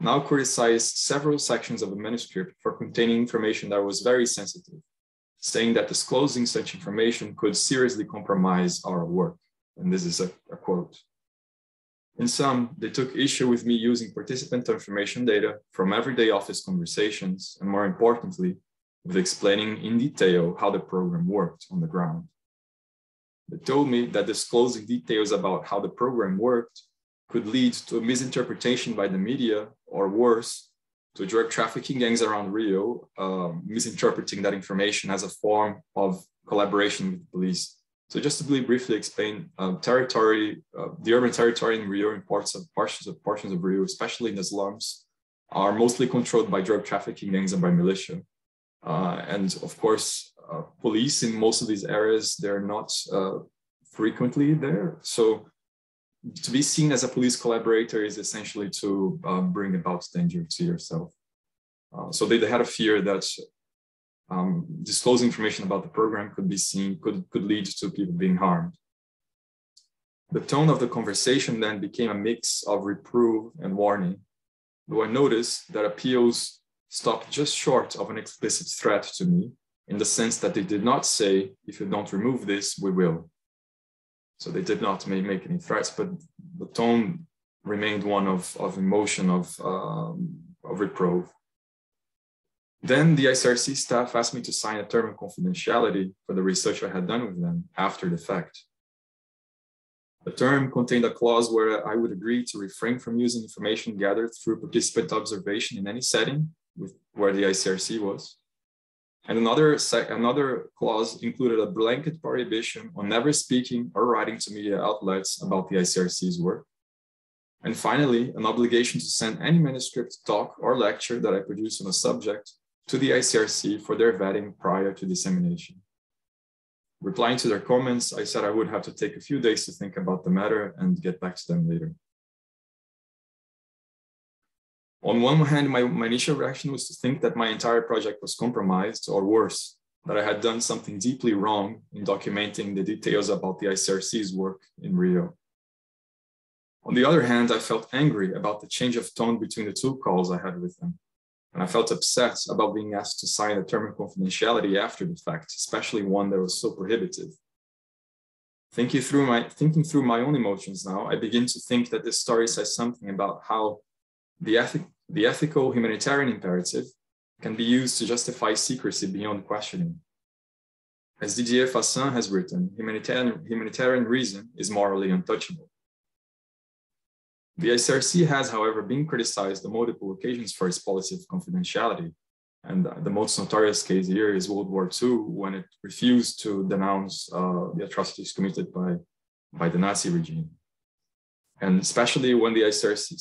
now criticized several sections of the manuscript for containing information that was very sensitive, saying that disclosing such information could seriously compromise our work. And this is a quote. In sum, they took issue with me using participant information data from everyday office conversations, and more importantly, with explaining in detail how the program worked on the ground. They told me that disclosing details about how the program worked could lead to a misinterpretation by the media, or worse, to drug trafficking gangs around Rio, misinterpreting that information as a form of collaboration with the police. So just to briefly explain, the urban territory in Rio and portions of Rio, especially in the slums, are mostly controlled by drug trafficking gangs and by militia. And of course, police in most of these areas, they're not frequently there. So to be seen as a police collaborator is essentially to bring about danger to yourself. So they had a fear that disclosing information about the program could lead to people being harmed. The tone of the conversation then became a mix of reproof and warning, though I noticed that appeals stopped just short of an explicit threat to me, in the sense that they did not say, if you don't remove this, we will. So they did not make any threats, but the tone remained one of emotion, of reproof. Then the ICRC staff asked me to sign a term of confidentiality for the research I had done with them after the fact. The term contained a clause where I would agree to refrain from using information gathered through participant observation in any setting where the ICRC was. And another clause included a blanket prohibition on never speaking or writing to media outlets about the ICRC's work. And finally, an obligation to send any manuscript, talk, or lecture that I produce on a subject to the ICRC for their vetting prior to dissemination. Replying to their comments, I said I would have to take a few days to think about the matter and get back to them later. On one hand, my initial reaction was to think that my entire project was compromised, or worse, that I had done something deeply wrong in documenting the details about the ICRC's work in Rio. On the other hand, I felt angry about the change of tone between the two calls I had with them. And I felt upset about being asked to sign a term of confidentiality after the fact, especially one that was so prohibitive. Thinking through my own emotions now, I begin to think that this story says something about how the ethical humanitarian imperative can be used to justify secrecy beyond questioning. As Didier Fassin has written, humanitarian reason is morally untouchable. The ICRC has, however, been criticized on multiple occasions for its policy of confidentiality. And the most notorious case here is World War II, when it refused to denounce the atrocities committed by the Nazi regime. And especially when the ICRC,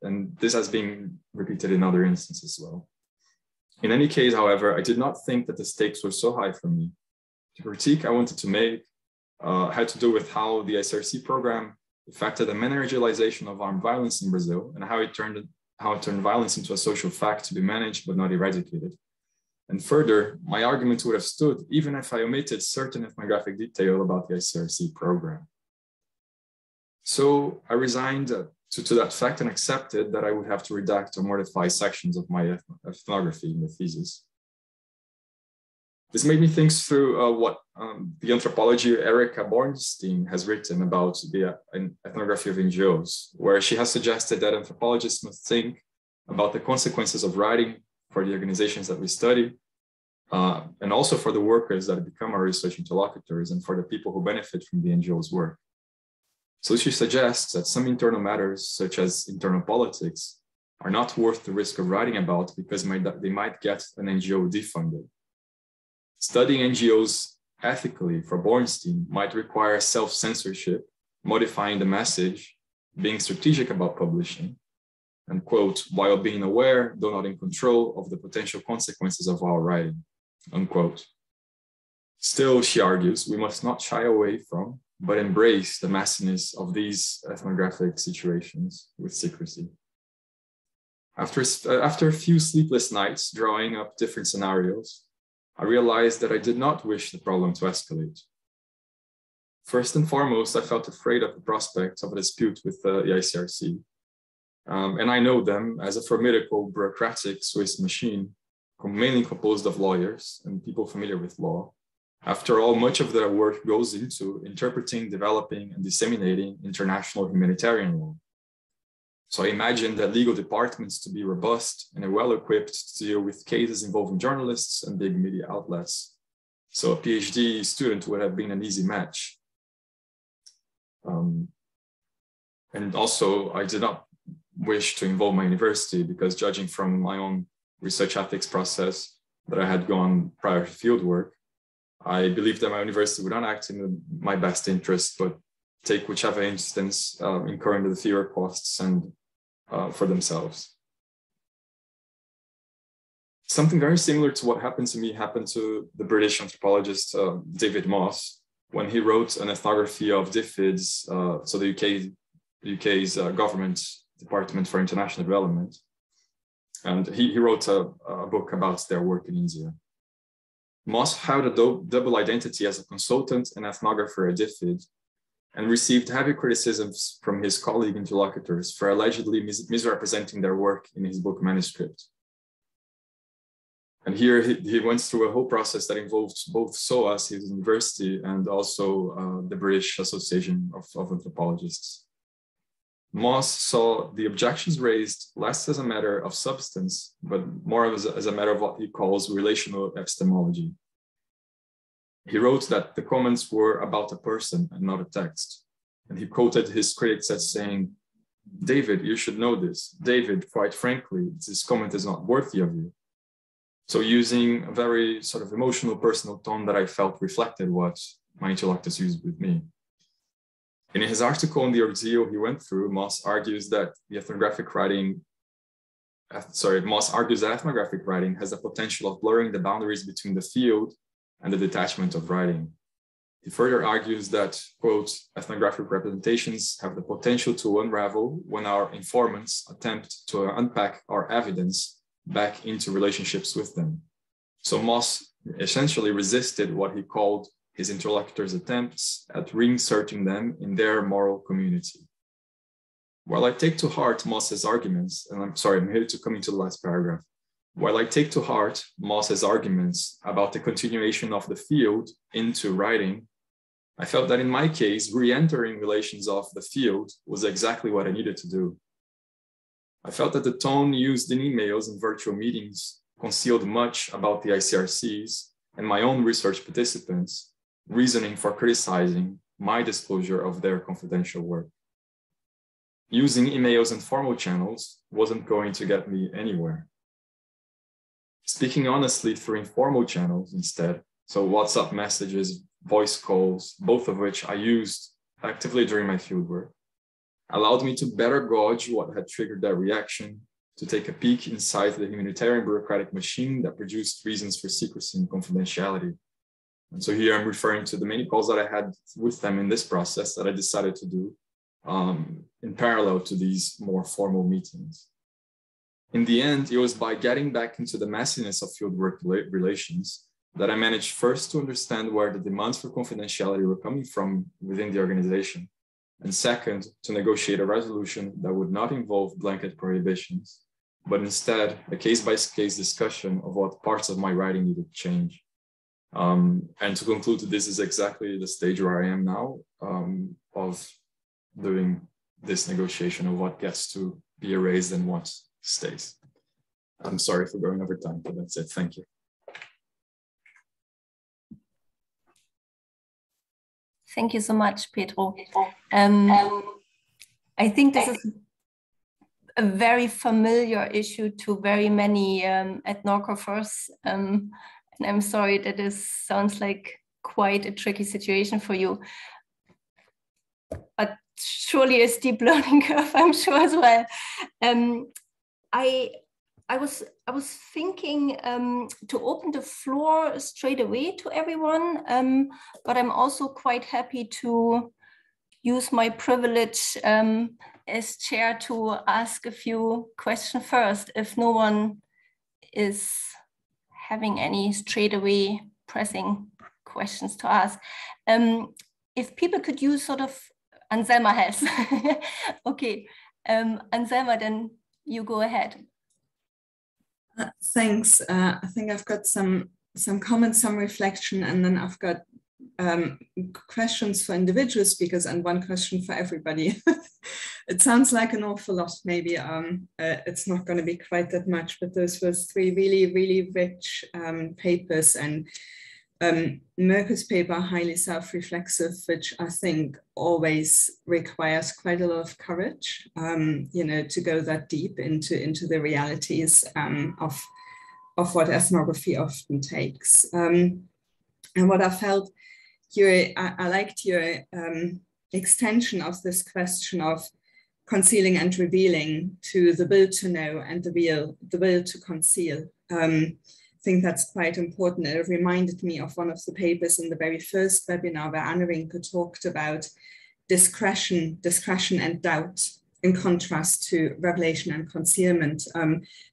and this has been repeated in other instances as well. In any case, however, I did not think that the stakes were so high for me. The critique I wanted to make had to do with how the ICRC program affected the managerialization of armed violence in Brazil, and how it turned violence into a social fact to be managed but not eradicated. And further, my argument would have stood even if I omitted certain ethnographic detail about the ICRC program. So I resigned to that fact and accepted that I would have to redact or modify sections of my ethnography in the thesis. This made me think through what the anthropology Erika Bornstein has written about the ethnography of NGOs, where she has suggested that anthropologists must think about the consequences of writing for the organizations that we study, and also for the workers that become our research interlocutors and for the people who benefit from the NGO's work. So she suggests that some internal matters, such as internal politics, are not worth the risk of writing about because they might get an NGO defunded. Studying NGOs ethically for Bornstein might require self-censorship, modifying the message, being strategic about publishing, and quote, while being aware, though not in control, of the potential consequences of our writing, unquote. Still, she argues, we must not shy away from, but embrace the messiness of these ethnographic situations with secrecy. After a few sleepless nights drawing up different scenarios, I realized that I did not wish the problem to escalate. First and foremost, I felt afraid of the prospect of a dispute with the ICRC. And I know them as a formidable bureaucratic Swiss machine, mainly composed of lawyers and people familiar with law. After all, much of their work goes into interpreting, developing, and disseminating international humanitarian law. So I imagine that legal departments to be robust and well-equipped to deal with cases involving journalists and big media outlets. So a PhD student would have been an easy match. And also, I did not wish to involve my university because, judging from my own research ethics process that I had gone prior to fieldwork, I believed that my university would not act in my best interest, but take whichever instance incurring the fewer costs and for themselves. Something very similar to what happened to me happened to the British anthropologist David Moss when he wrote an ethnography of DFID's, so the UK's government Department for International Development. And he wrote a book about their work in India. Moss held a double identity as a consultant and ethnographer at DFID, and received heavy criticisms from his colleague interlocutors for allegedly misrepresenting their work in his book manuscript. And here he went through a whole process that involved both SOAS, his university, and also the British Association of Anthropologists. Moss saw the objections raised less as a matter of substance, but more as a matter of what he calls relational epistemology. He wrote that the comments were about a person and not a text. And he quoted his critics as saying, "David, you should know this. David, quite frankly, this comment is not worthy of you." So using a very sort of emotional, personal tone that I felt reflected what my interlocutors used with me. In his article on the ordeal he went through, Moss argues that ethnographic writing has the potential of blurring the boundaries between the field and the detachment of writing. He further argues that, quote, ethnographic representations have the potential to unravel when our informants attempt to unpack our evidence back into relationships with them. So Moss essentially resisted what he called his interlocutors' attempts at reinserting them in their moral community. While I take to heart Moss's arguments, and I'm here to come into the last paragraph. While I take to heart Moss's arguments about the continuation of the field into writing, I felt that in my case, re-entering relations of the field was exactly what I needed to do. I felt that the tone used in emails and virtual meetings concealed much about the ICRCs and my own research participants, reasoning for criticizing my disclosure of their confidential work. Using emails and formal channels wasn't going to get me anywhere. Speaking honestly through informal channels instead, so WhatsApp messages, voice calls, both of which I used actively during my fieldwork, allowed me to better gauge what had triggered that reaction, to take a peek inside the humanitarian bureaucratic machine that produced reasons for secrecy and confidentiality. And so here I'm referring to the many calls that I had with them in this process that I decided to do in parallel to these more formal meetings. In the end, it was by getting back into the messiness of fieldwork relations that I managed first to understand where the demands for confidentiality were coming from within the organization, and second, to negotiate a resolution that would not involve blanket prohibitions, but instead a case-by-case discussion of what parts of my writing needed to change. And to conclude, this is exactly the stage where I am now of doing this negotiation of what gets to be erased and what stays. I'm sorry for going over time, but that's it. Thank you. Thank you so much, Pedro. I think this is a very familiar issue to very many ethnographers. And I'm sorry that this sounds like quite a tricky situation for you. But surely a steep learning curve, I'm sure as well. I was thinking to open the floor straight away to everyone, but I'm also quite happy to use my privilege as chair to ask a few questions first, if no one is having any straight away pressing questions to ask. If people could use sort of, Anselma has. Okay, Anselma, then you go ahead. Thanks. I think I've got some comments, some reflection, and then I've got questions for individual speakers and one question for everybody. It sounds like an awful lot. Maybe it's not going to be quite that much, but those were three really, really rich papers, and Mirco's paper, highly self-reflexive, which I think always requires quite a lot of courage, to go that deep into the realities of what ethnography often takes. And what I felt, I liked your extension of this question of concealing and revealing to the will to know and the will to conceal. I think that's quite important. It reminded me of one of the papers in the very first webinar where Anna Rinke talked about discretion and doubt in contrast to revelation and concealment,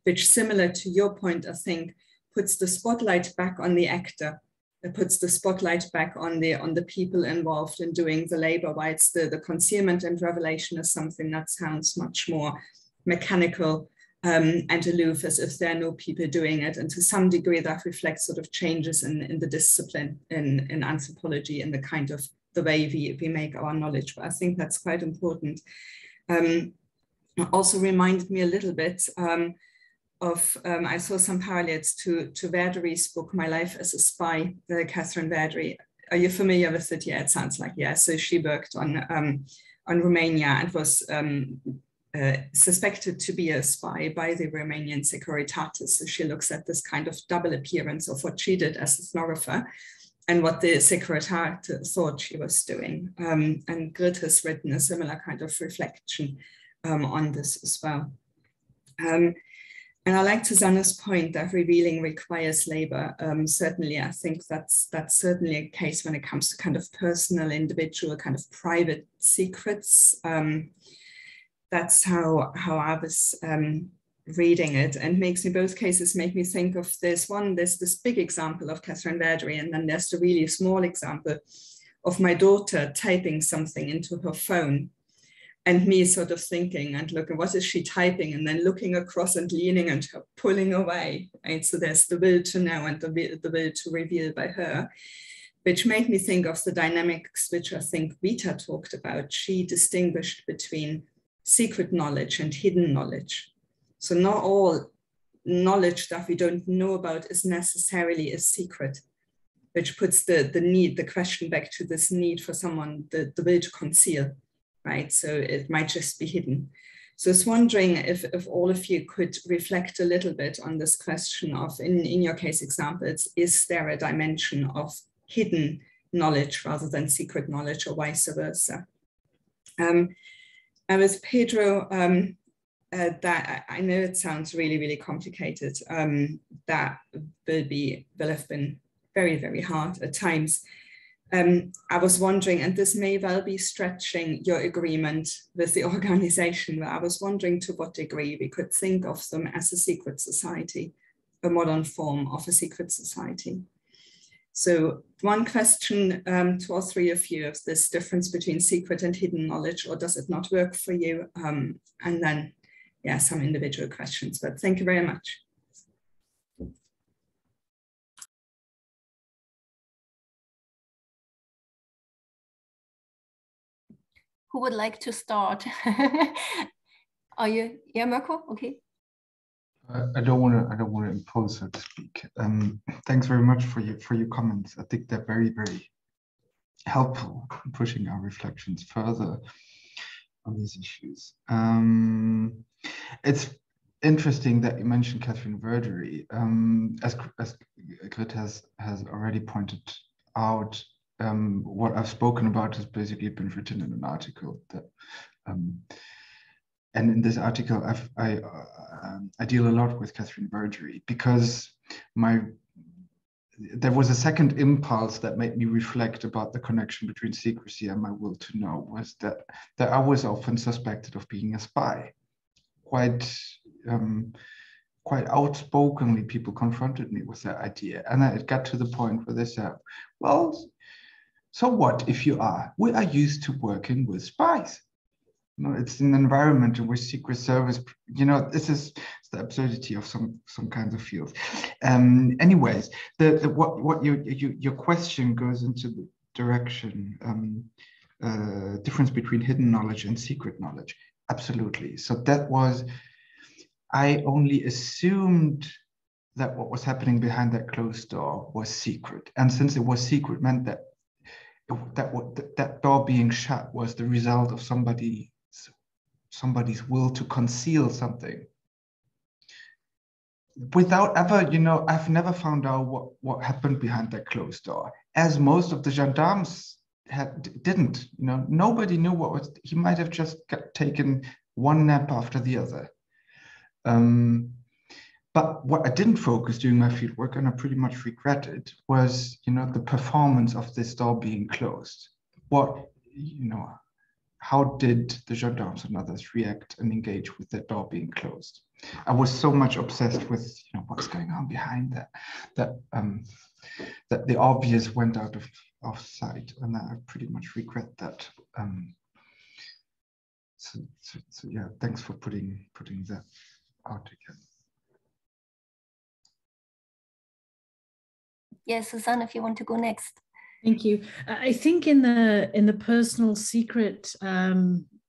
which, similar to your point, I think, puts the spotlight back on the actor. It puts the spotlight back on the people involved in doing the labor, while it's the concealment and revelation is something that sounds much more mechanical and aloof, as if there are no people doing it. And to some degree, that reflects sort of changes in the discipline in anthropology and the kind of the way we make our knowledge. But I think that's quite important. Also reminded me a little bit of, I saw some parallels to Verdery's book, My Life as a Spy, Catherine Verdery. Are you familiar with it? Yeah, it sounds like, yeah. So she worked on Romania and was suspected to be a spy by the Romanian Securitate. So she looks at this kind of double appearance of what she did as ethnographer and what the Securitate thought she was doing. And Goethe has written a similar kind of reflection on this as well. And I like Suzanne's point that revealing requires labor. Certainly, I think that's certainly a case when it comes to kind of personal, individual, kind of private secrets. That's how I was reading it, and makes me, both cases make me think of there's this big example of Catherine Verdery, and then there's the really small example of my daughter typing something into her phone, and me sort of thinking and looking, what is she typing? And then looking across and leaning and her pulling away, right? So there's the will to know and the will to reveal by her, which made me think of the dynamics which I think Vita talked about. She distinguished between secret knowledge and hidden knowledge. So not all knowledge that we don't know about is necessarily a secret, which puts the question back to this need for someone, the will to conceal, right? So it might just be hidden. So I was wondering if all of you could reflect a little bit on this question of, in your case examples, is there a dimension of hidden knowledge rather than secret knowledge, or vice versa? And with Pedro, that I know it sounds really, really complicated. That will have been very, very hard at times. I was wondering, and this may well be stretching your agreement with the organization, but I was wondering to what degree we could think of them as a secret society, a modern form of a secret society. So one question to all three of you, of this difference between secret and hidden knowledge, or does it not work for you? And then, yeah, some individual questions, but thank you very much. Who would like to start? Are you? Yeah, Mirco. Okay. I don't want to impose, so to speak. Thanks very much for your comments. I think they're very, very helpful in pushing our reflections further on these issues. It's interesting that you mentioned Catherine Verdery. As Grit has already pointed out, what I've spoken about has basically been written in an article that, and in this article, I deal a lot with Catherine Verdery, because there was a second impulse that made me reflect about the connection between secrecy and my will to know, was that I was often suspected of being a spy. Quite outspokenly, people confronted me with that idea, and then it got to the point where they said, well, so what if you are? We are used to working with spies. You know, it's an environment in which Secret Service, you know, this is the absurdity of some kinds of fields. Anyways, what your question goes into the direction, difference between hidden knowledge and secret knowledge. Absolutely. So that was, I only assumed that what was happening behind that closed door was secret. And since it was secret, meant that that door being shut was the result of somebody's will to conceal something. Without ever, you know, I've never found out what happened behind that closed door, as most of the gendarmes didn't. You know, nobody knew what was. He might have just taken one nap after the other. But what I didn't focus during my field work, and I pretty much regret it, was, you know, the performance of this door being closed. What, you know, how did the gendarmes and others react and engage with that door being closed? I was so much obsessed with, you know, what's going on behind that the obvious went out of sight, and I pretty much regret that. So yeah, thanks for putting that out again. Yes, Suzanne, if you want to go next. Thank you. I think in the personal secret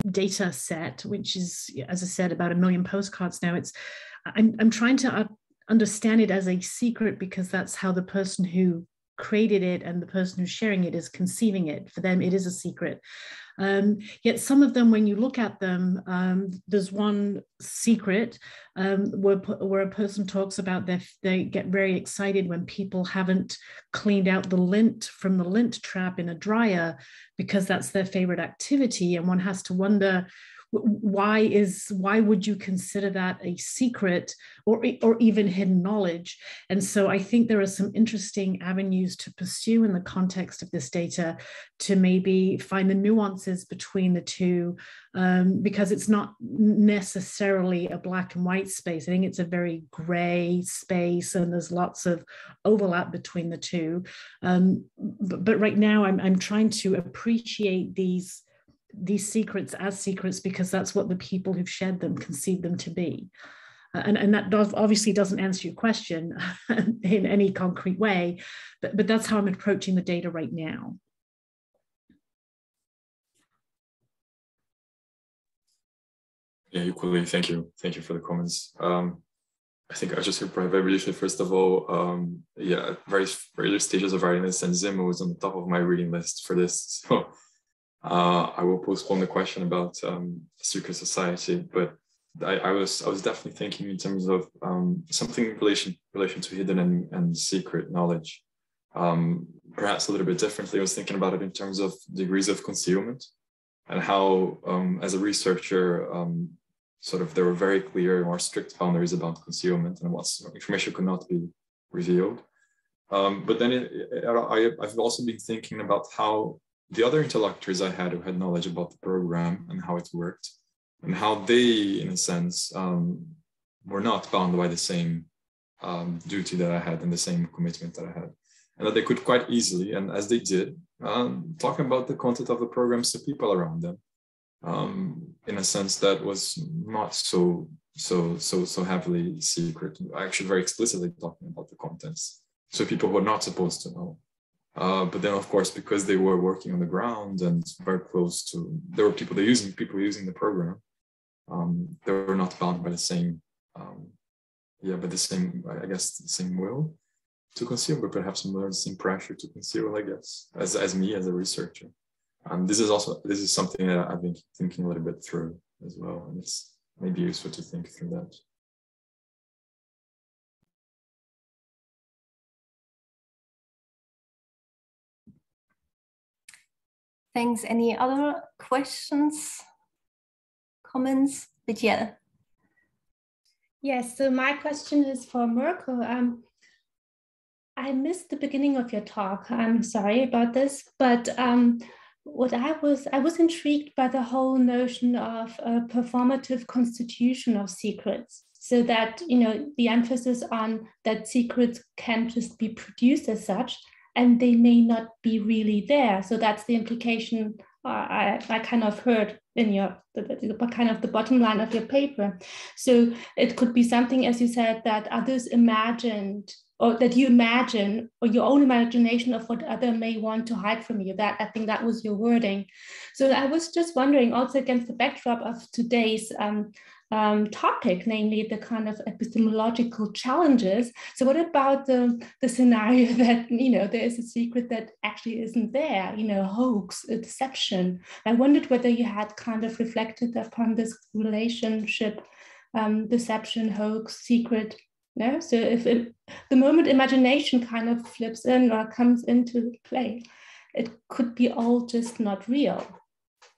data set, which is, as I said, about 1 million postcards now, I'm trying to understand it as a secret because that's how the person who created it and the person who's sharing it is conceiving it. For them, it is a secret. Yet some of them, when you look at them, there's one secret where a person talks about they get very excited when people haven't cleaned out the lint from the lint trap in a dryer because that's their favorite activity. And one has to wonder, why would you consider that a secret or even hidden knowledge? And so I think there are some interesting avenues to pursue in the context of this data to maybe find the nuances between the two, because it's not necessarily a black and white space. I think it's a very gray space, and there's lots of overlap between the two. But right now I'm trying to appreciate these secrets as secrets because that's what the people who've shared them conceive them to be. And that obviously doesn't answer your question in any concrete way, but that's how I'm approaching the data right now. Yeah, equally, thank you. Thank you for the comments. I think I just heard very briefly, first of all, yeah, various stages of readiness, and Zimmer was on the top of my reading list for this. So I will postpone the question about secret society, but I was definitely thinking in terms of something in relation to hidden and secret knowledge. Perhaps a little bit differently, I was thinking about it in terms of degrees of concealment and how, as a researcher, sort of there were very clear, more strict boundaries about concealment and what information could not be revealed. But then I've also been thinking about how the other interlocutors I had who had knowledge about the program and how it worked, and how they, in a sense, were not bound by the same duty that I had and the same commitment that I had. And that they could quite easily, and as they did, talk about the content of the programs to people around them, in a sense that was not so heavily secret, actually very explicitly talking about the contents. So people who are not supposed to know. But then, of course, because they were working on the ground and very close to, there were people using the program. They were not bound by the same, but the same, I guess, the same will to conceal, but perhaps more the same pressure to conceal, I guess, as me as a researcher. This is something that I've been thinking a little bit through as well, and it's maybe useful to think through that. Thanks. Any other questions, comments? Bittiel. Yes, so my question is for Mirco. I missed the beginning of your talk. I'm sorry about this, but what I was intrigued by the whole notion of a performative constitution of secrets, so that, you know, the emphasis on that secrets can just be produced as such, and they may not be really there. So that's the implication I kind of heard in your kind of the bottom line of your paper. So it could be something, as you said, that others imagined, or that you imagine, or your own imagination of what other may want to hide from you. That, I think that was your wording. So I was just wondering, also against the backdrop of today's topic, namely the kind of epistemological challenges. So what about the scenario that, you know, there is a secret that actually isn't there, you know, hoax, a deception? I wondered whether you had kind of reflected upon this relationship, deception, hoax, secret. No? So if the moment imagination kind of flips in or comes into play, it could be all just not real.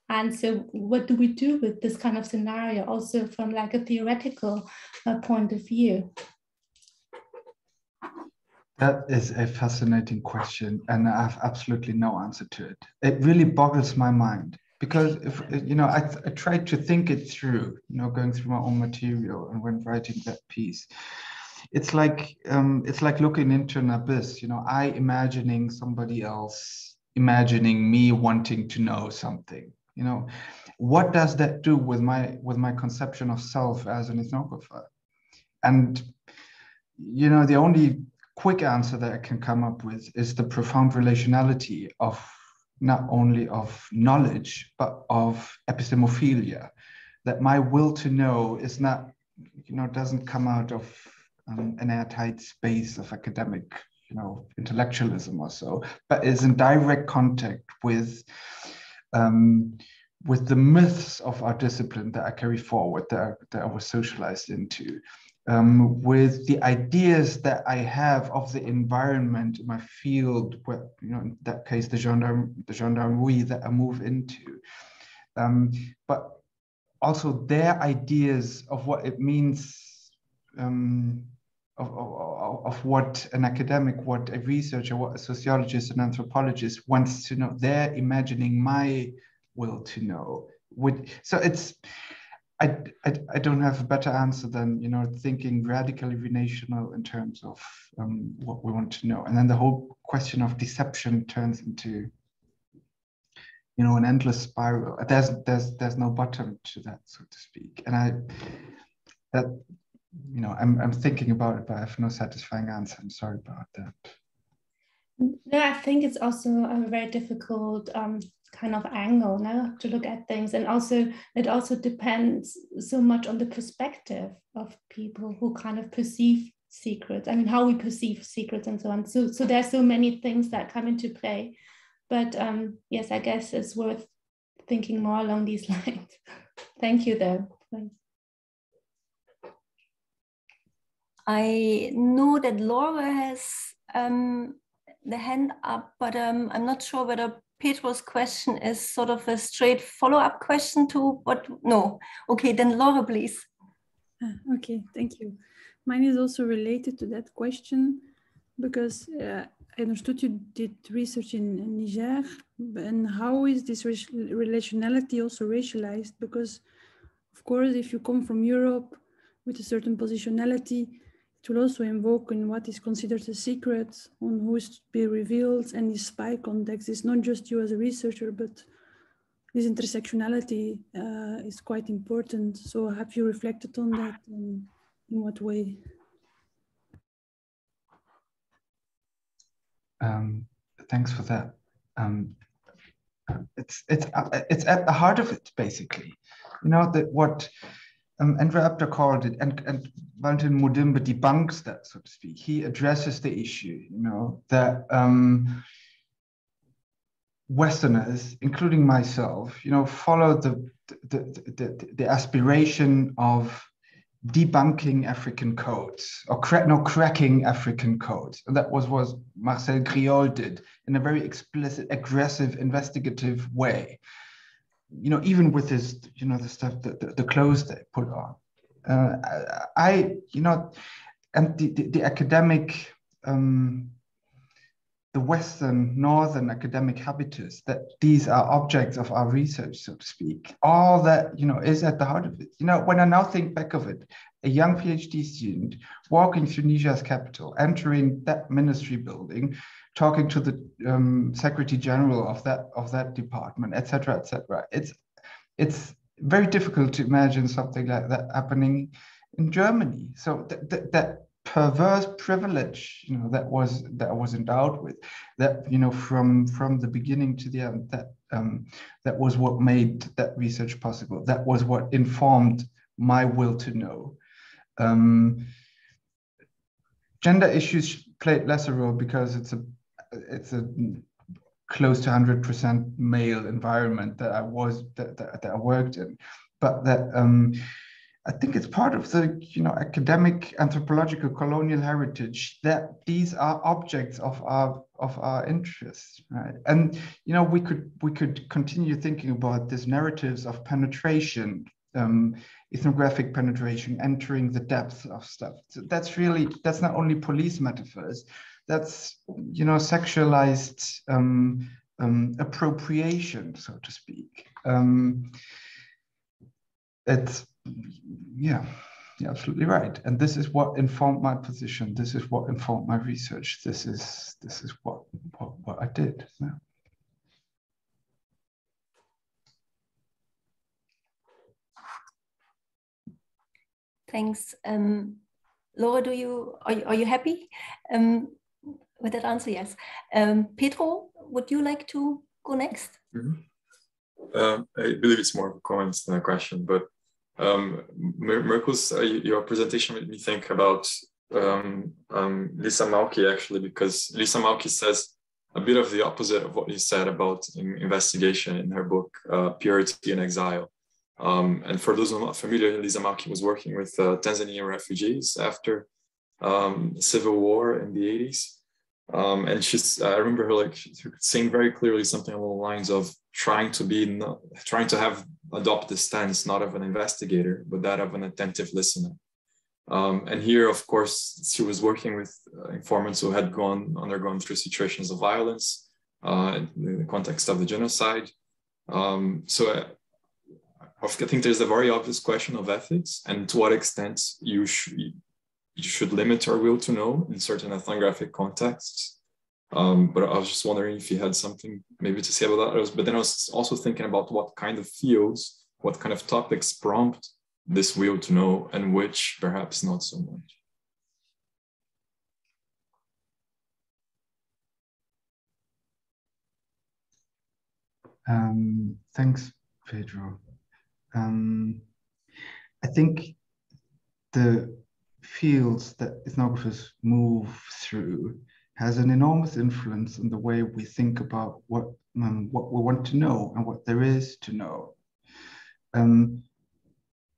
And so what do we do with this kind of scenario, also from like a theoretical point of view? That is a fascinating question, and I have absolutely no answer to it. It really boggles my mind, because if I tried to think it through, going through my own material and when writing that piece. It's like looking into an abyss. I imagining somebody else imagining me wanting to know something. What does that do with my conception of self as an ethnographer? And the only quick answer that I can come up with is the profound relationality of not only of knowledge but of epistemophilia. That my will to know is not, doesn't come out of an airtight space of academic, intellectualism or so, but is in direct contact with the myths of our discipline that I carry forward, that I was socialized into, with the ideas that I have of the environment in my field, where, in that case, the gendarmerie that I move into, but also their ideas of what it means, of what an academic, what a researcher, what a sociologist, an anthropologist wants to know. They're imagining my will to know. So it's, I don't have a better answer than, thinking radically relational in terms of what we want to know. And then the whole question of deception turns into, an endless spiral. There's no bottom to that, so to speak. And I'm thinking about it, but I have no satisfying answer. I'm sorry about that. No, I think it's also a very difficult kind of angle now to look at things, and it also depends so much on the perspective of people who kind of perceive secrets. I mean, how we perceive secrets and so on. So there's so many things that come into play. But yes, I guess it's worth thinking more along these lines. Thank you, though. Thanks. I know that Laura has the hand up, but I'm not sure whether Pedro's question is sort of a straight follow-up question to what? No. Okay, then Laura, please. Okay, thank you. Mine is also related to that question, because I understood you did research in Niger, and how is this relationality also racialized? Because, of course, if you come from Europe with a certain positionality, it will also invoke in what is considered a secret, on who is to be revealed, and the spy context is not just you as a researcher, but this intersectionality is quite important. So have you reflected on that, and in what way? Thanks for that. It's at the heart of it, basically. That what Andrew Apter called it, and Valentin Mudimbe debunks that, so to speak. He addresses the issue, that Westerners, including myself, follow the aspiration of debunking African codes, or cracking African codes. And that was what Marcel Griol did in a very explicit, aggressive, investigative way. Even with his, the stuff, the clothes they put on. And the academic, the Western, Northern academic habitus, that these are objects of our research, so to speak. All that, is at the heart of it. When I now think back of it, a young PhD student walking through Niger's capital, entering that ministry building, talking to the Secretary General of that department, etc., etc. It's very difficult to imagine something like that happening in Germany. So that perverse privilege, that I was endowed with, that from the beginning to the end, that was what made that research possible. That was what informed my will to know. Gender issues played less a role because it's a close to 100% male environment that I worked in, but that I think it's part of the academic anthropological colonial heritage that these are objects of our interests, right? And we could continue thinking about these narratives of penetration, ethnographic penetration, entering the depth of stuff. So that's not only police metaphors. That's sexualized appropriation, so to speak. It's, yeah, you're absolutely right. And this is what informed my position. This is what informed my research. This is what I did. Yeah. Thanks. Laura, are you happy with that answer? Yes. Pedro, would you like to go next? Mm-hmm. I believe it's more of a comment than a question, but Mirco's, your presentation made me think about Lisa Malki, actually, because Lisa Malki says a bit of the opposite of what you said about investigation in her book, Purity and Exile. And for those who are not familiar, Lisa Malki was working with Tanzanian refugees after civil war in the 80s. And I remember her like saying very clearly something along the lines of trying to adopt the stance not of an investigator, but that of an attentive listener. And here, of course, she was working with informants who had undergone through situations of violence in the context of the genocide. So I think there's a very obvious question of ethics and to what extent you should limit our will to know in certain ethnographic contexts. But I was just wondering if you had something maybe to say about that. But then I was also thinking about what kind of fields, what kind of topics prompt this will to know and which perhaps not so much. Thanks, Pedro. I think the fields that ethnographers move through has an enormous influence on the way we think about what we want to know and what there is to know.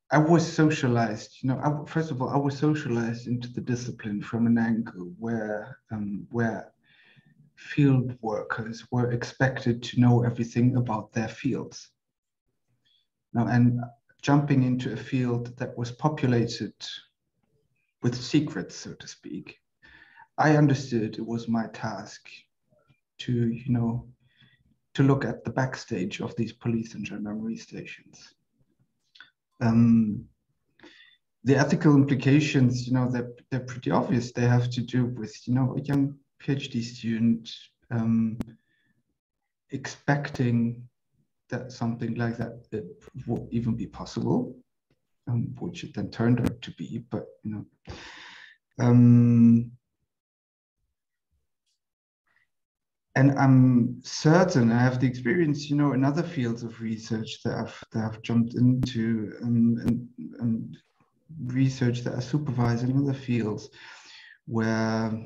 I was socialized, first of all, I was socialized into the discipline from an angle where field workers were expected to know everything about their fields. Now, and jumping into a field that was populated with secrets, so to speak, I understood it was my task to, to look at the backstage of these police and gendarmerie stations. The ethical implications, they're pretty obvious. They have to do with, a young PhD student expecting that something like that would even be possible, which it then turned out to be, but, and I'm certain I have the experience, in other fields of research that I've jumped into and research that I supervise in other fields where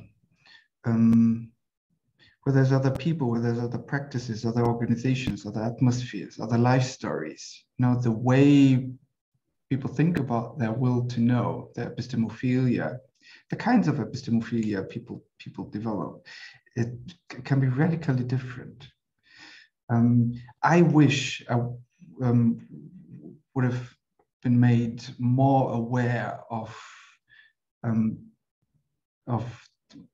there's other people, where there's other practices, other organizations, other atmospheres, other life stories. The way people think about their will to know, their epistemophilia, the kinds of epistemophilia people develop, it can be radically different. I wish I would have been made more aware of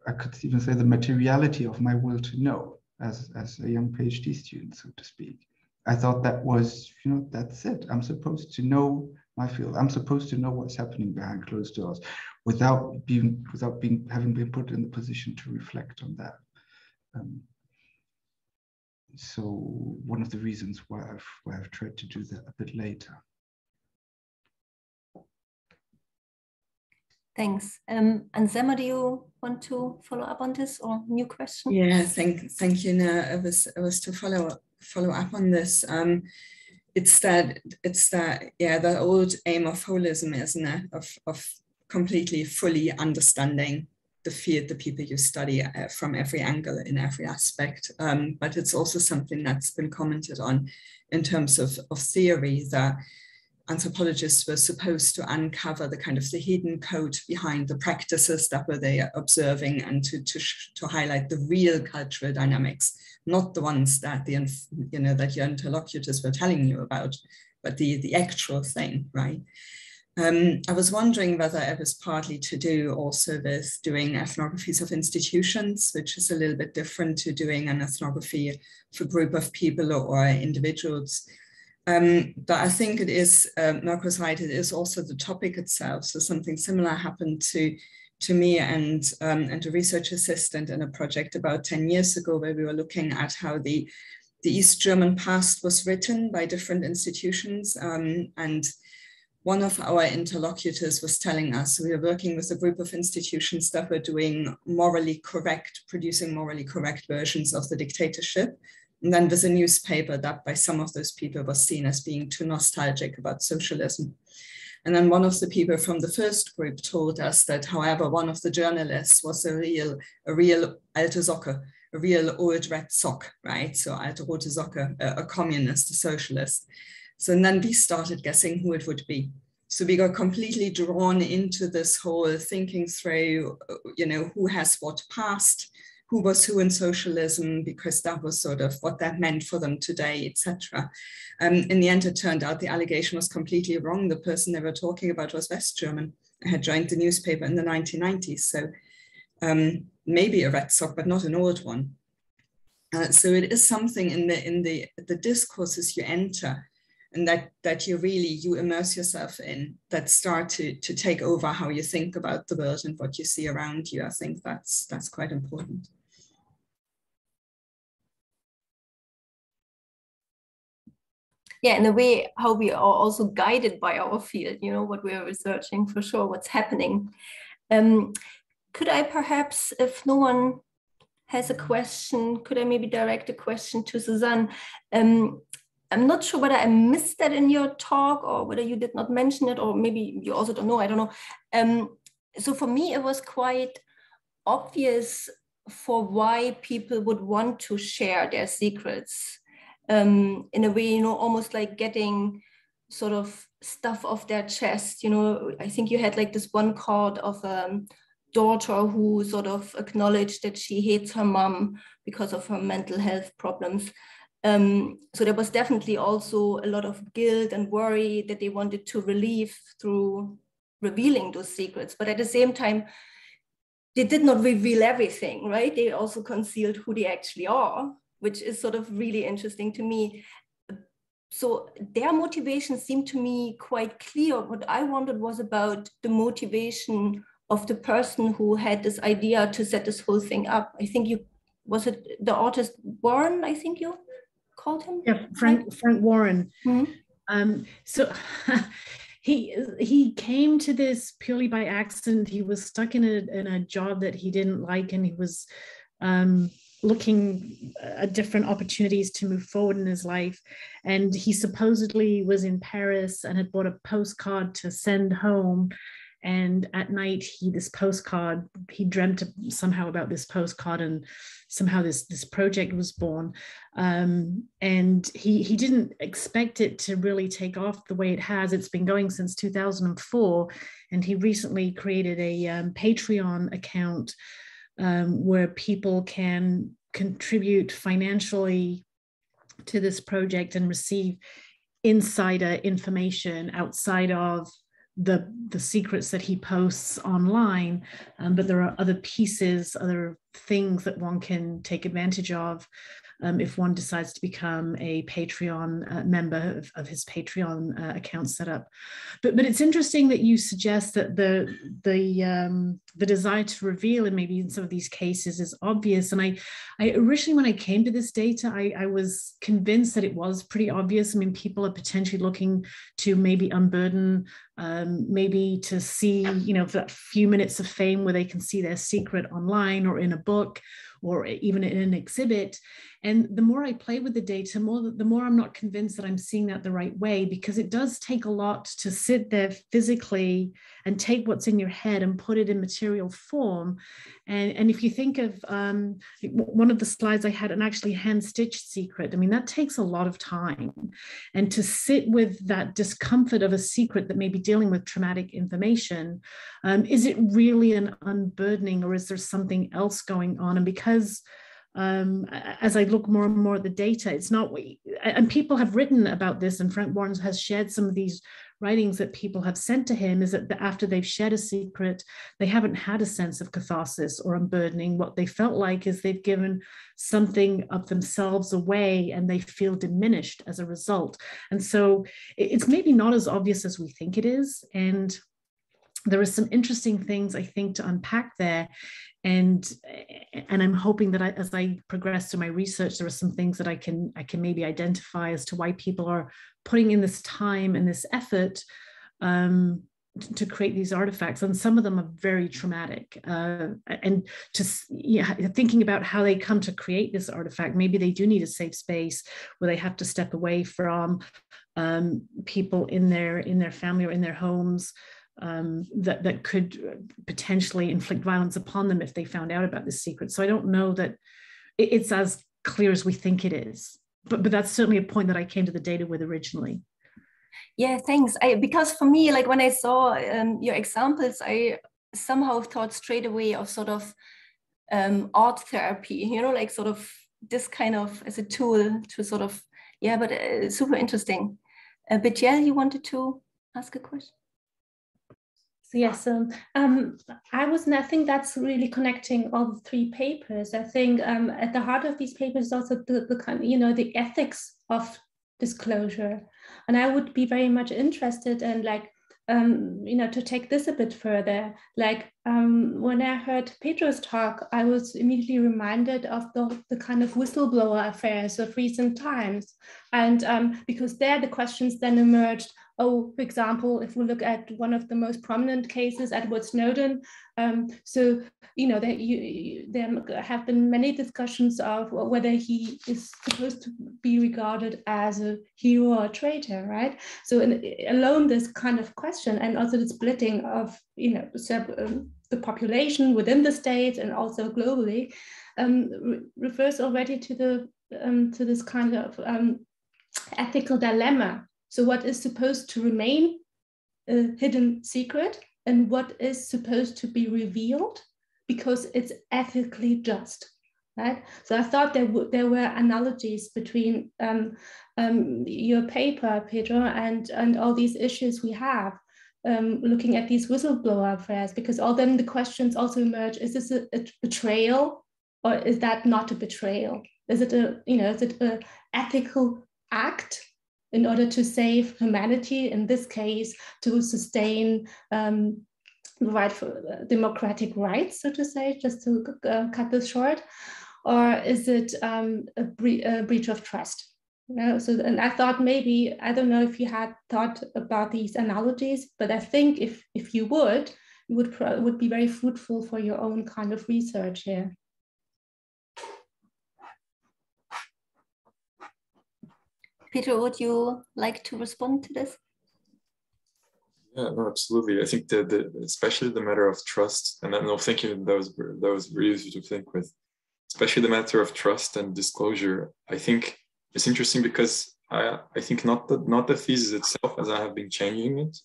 I could even say the materiality of my will to know as a young PhD student, so to speak. I thought that was, that's it. I'm supposed to know my field. I'm supposed to know what's happening behind closed doors without having been put in the position to reflect on that. So one of the reasons why I've tried to do that a bit later. Thanks. Anselma, do you want to follow up on this or new question? Yeah, thank you. No, I was to follow up on this. It's that the old aim of holism, isn't it? Of completely fully understanding the field, the people you study from every angle, in every aspect. But it's also something that's been commented on in terms of theory, that anthropologists were supposed to uncover the kind of the hidden code behind the practices that were they observing, and to highlight the real cultural dynamics, not the ones that that your interlocutors were telling you about, but the actual thing, right? I was wondering whether it was partly to do also with doing ethnographies of institutions, which is a little bit different to doing an ethnography for a group of people or individuals. But I think it is, Mirco's right, it is also the topic itself. So something similar happened to me and a research assistant in a project about 10 years ago, where we were looking at how the East German past was written by different institutions. And one of our interlocutors was telling us, we were working with a group of institutions that were doing producing morally correct versions of the dictatorship. And then there's a newspaper that by some of those people was seen as being too nostalgic about socialism. And then one of the people from the first group told us that, however, one of the journalists was a real alte Socke, a real old red sock, right? So alte rote Socke, a communist, a socialist. So then we started guessing who it would be. So we got completely drawn into this whole thinking through, who has what past, who was who in socialism, because that was sort of what that meant for them today, etc. In the end, it turned out the allegation was completely wrong. The person they were talking about was West German. I had joined the newspaper in the 1990s. So maybe a red sock, but not an old one. So it is something in the discourses you enter, and that you immerse yourself in, that start to take over how you think about the world and what you see around you. I think that's quite important. Yeah, in a way, how we are also guided by our field, what we are researching, for sure, what's happening. Could I perhaps, if no one has a question, could I maybe direct a question to Suzanne? I'm not sure whether I missed that in your talk or whether you did not mention it, or maybe you also don't know, I don't know. So for me, it was quite obvious for why people would want to share their secrets. In a way, almost like getting sort of stuff off their chest. I think you had like this one card of a daughter who sort of acknowledged that she hates her mom because of her mental health problems. So there was definitely also a lot of guilt and worry that they wanted to relieve through revealing those secrets. But at the same time, they did not reveal everything, right? They also concealed who they actually are, which is sort of really interesting to me. So their motivation seemed to me quite clear. What I wondered was about the motivation of the person who had this idea to set this whole thing up. I think was it the artist Warren, I think you called him? Yeah, Frank Warren. Mm-hmm. So he came to this purely by accident. He was stuck in a job that he didn't like, and he was looking at different opportunities to move forward in his life. And he supposedly was in Paris and had bought a postcard to send home. And at night, he dreamt somehow about this postcard, and somehow this project was born. And he didn't expect it to really take off the way it has. It's been going since 2004. And he recently created a Patreon account where people can contribute financially to this project and receive insider information outside of the secrets that he posts online, but there are other pieces, other things that one can take advantage of if one decides to become a Patreon member of his Patreon account setup. But it's interesting that you suggest that the desire to reveal, and maybe in some of these cases, is obvious. And I originally, when I came to this data, I was convinced that it was pretty obvious. I mean, people are potentially looking to maybe unburden, maybe to see, that few minutes of fame where they can see their secret online or in a book or even in an exhibit. And the more I play with the data, the more I'm not convinced that I'm seeing that the right way, because it does take a lot to sit there physically and take what's in your head and put it in material form. And if you think of one of the slides I had, an actually hand-stitched secret, I mean, that takes a lot of time. And to sit with that discomfort of a secret that may be dealing with traumatic information, is it really an unburdening, or is there something else going on? And because as I look more and more at the data, it's not, and people have written about this, and Frank Warren has shared some of these writings that people have sent to him is that after they've shared a secret, they haven't had a sense of catharsis or unburdening. What they felt like is they've given something of themselves away and they feel diminished as a result. And so it's maybe not as obvious as we think it is. And there are some interesting things, I think, to unpack there. And I'm hoping that as I progress through my research, there are some things that I can maybe identify as to why people are putting in this time and this effort to create these artifacts. And some of them are very traumatic. And just thinking about how they come to create this artifact, maybe they do need a safe space where they have to step away from people in their family or in their homes. That could potentially inflict violence upon them if they found out about this secret. So I don't know that it's as clear as we think it is, but that's certainly a point that I came to the data with originally. Yeah, thanks. Because for me, like when I saw your examples, I somehow thought straight away of sort of art therapy, you know, like sort of this kind of as a tool to sort of, yeah, but super interesting. But yeah, you wanted to ask a question? So yes, I think that's really connecting all the three papers. I think at the heart of these papers is also the kind, you know, the ethics of disclosure. And I would be very much interested in, like, you know, to take this a bit further. Like when I heard Pedro's talk, I was immediately reminded of the kind of whistleblower affairs of recent times. And because there the questions then emerged, oh, for example, if we look at one of the most prominent cases, Edward Snowden, so, you know, there have been many discussions of whether he is supposed to be regarded as a hero or a traitor, right? So alone this kind of question, and also the splitting of, you know, the population within the states and also globally, refers already to this kind of ethical dilemma. So what is supposed to remain a hidden secret and what is supposed to be revealed because it's ethically just, right? So I thought there were analogies between your paper, Pedro, and all these issues we have, looking at these whistleblower affairs, because all then the questions also emerge: is this a betrayal, or is that not a betrayal? Is it an ethical act in order to save humanity, in this case, to sustain the right for democratic rights, so to say, just to cut this short? Or is it a breach of trust? You know, so, and I thought maybe, I don't know if you had thought about these analogies, but I think if you would be very fruitful for your own kind of research here. Peter, would you like to respond to this? Yeah, no, absolutely. I think especially the matter of trust, and I'm thinking those were easy to think with, especially the matter of trust and disclosure. I think it's interesting because I think not the thesis itself, as I have been changing it.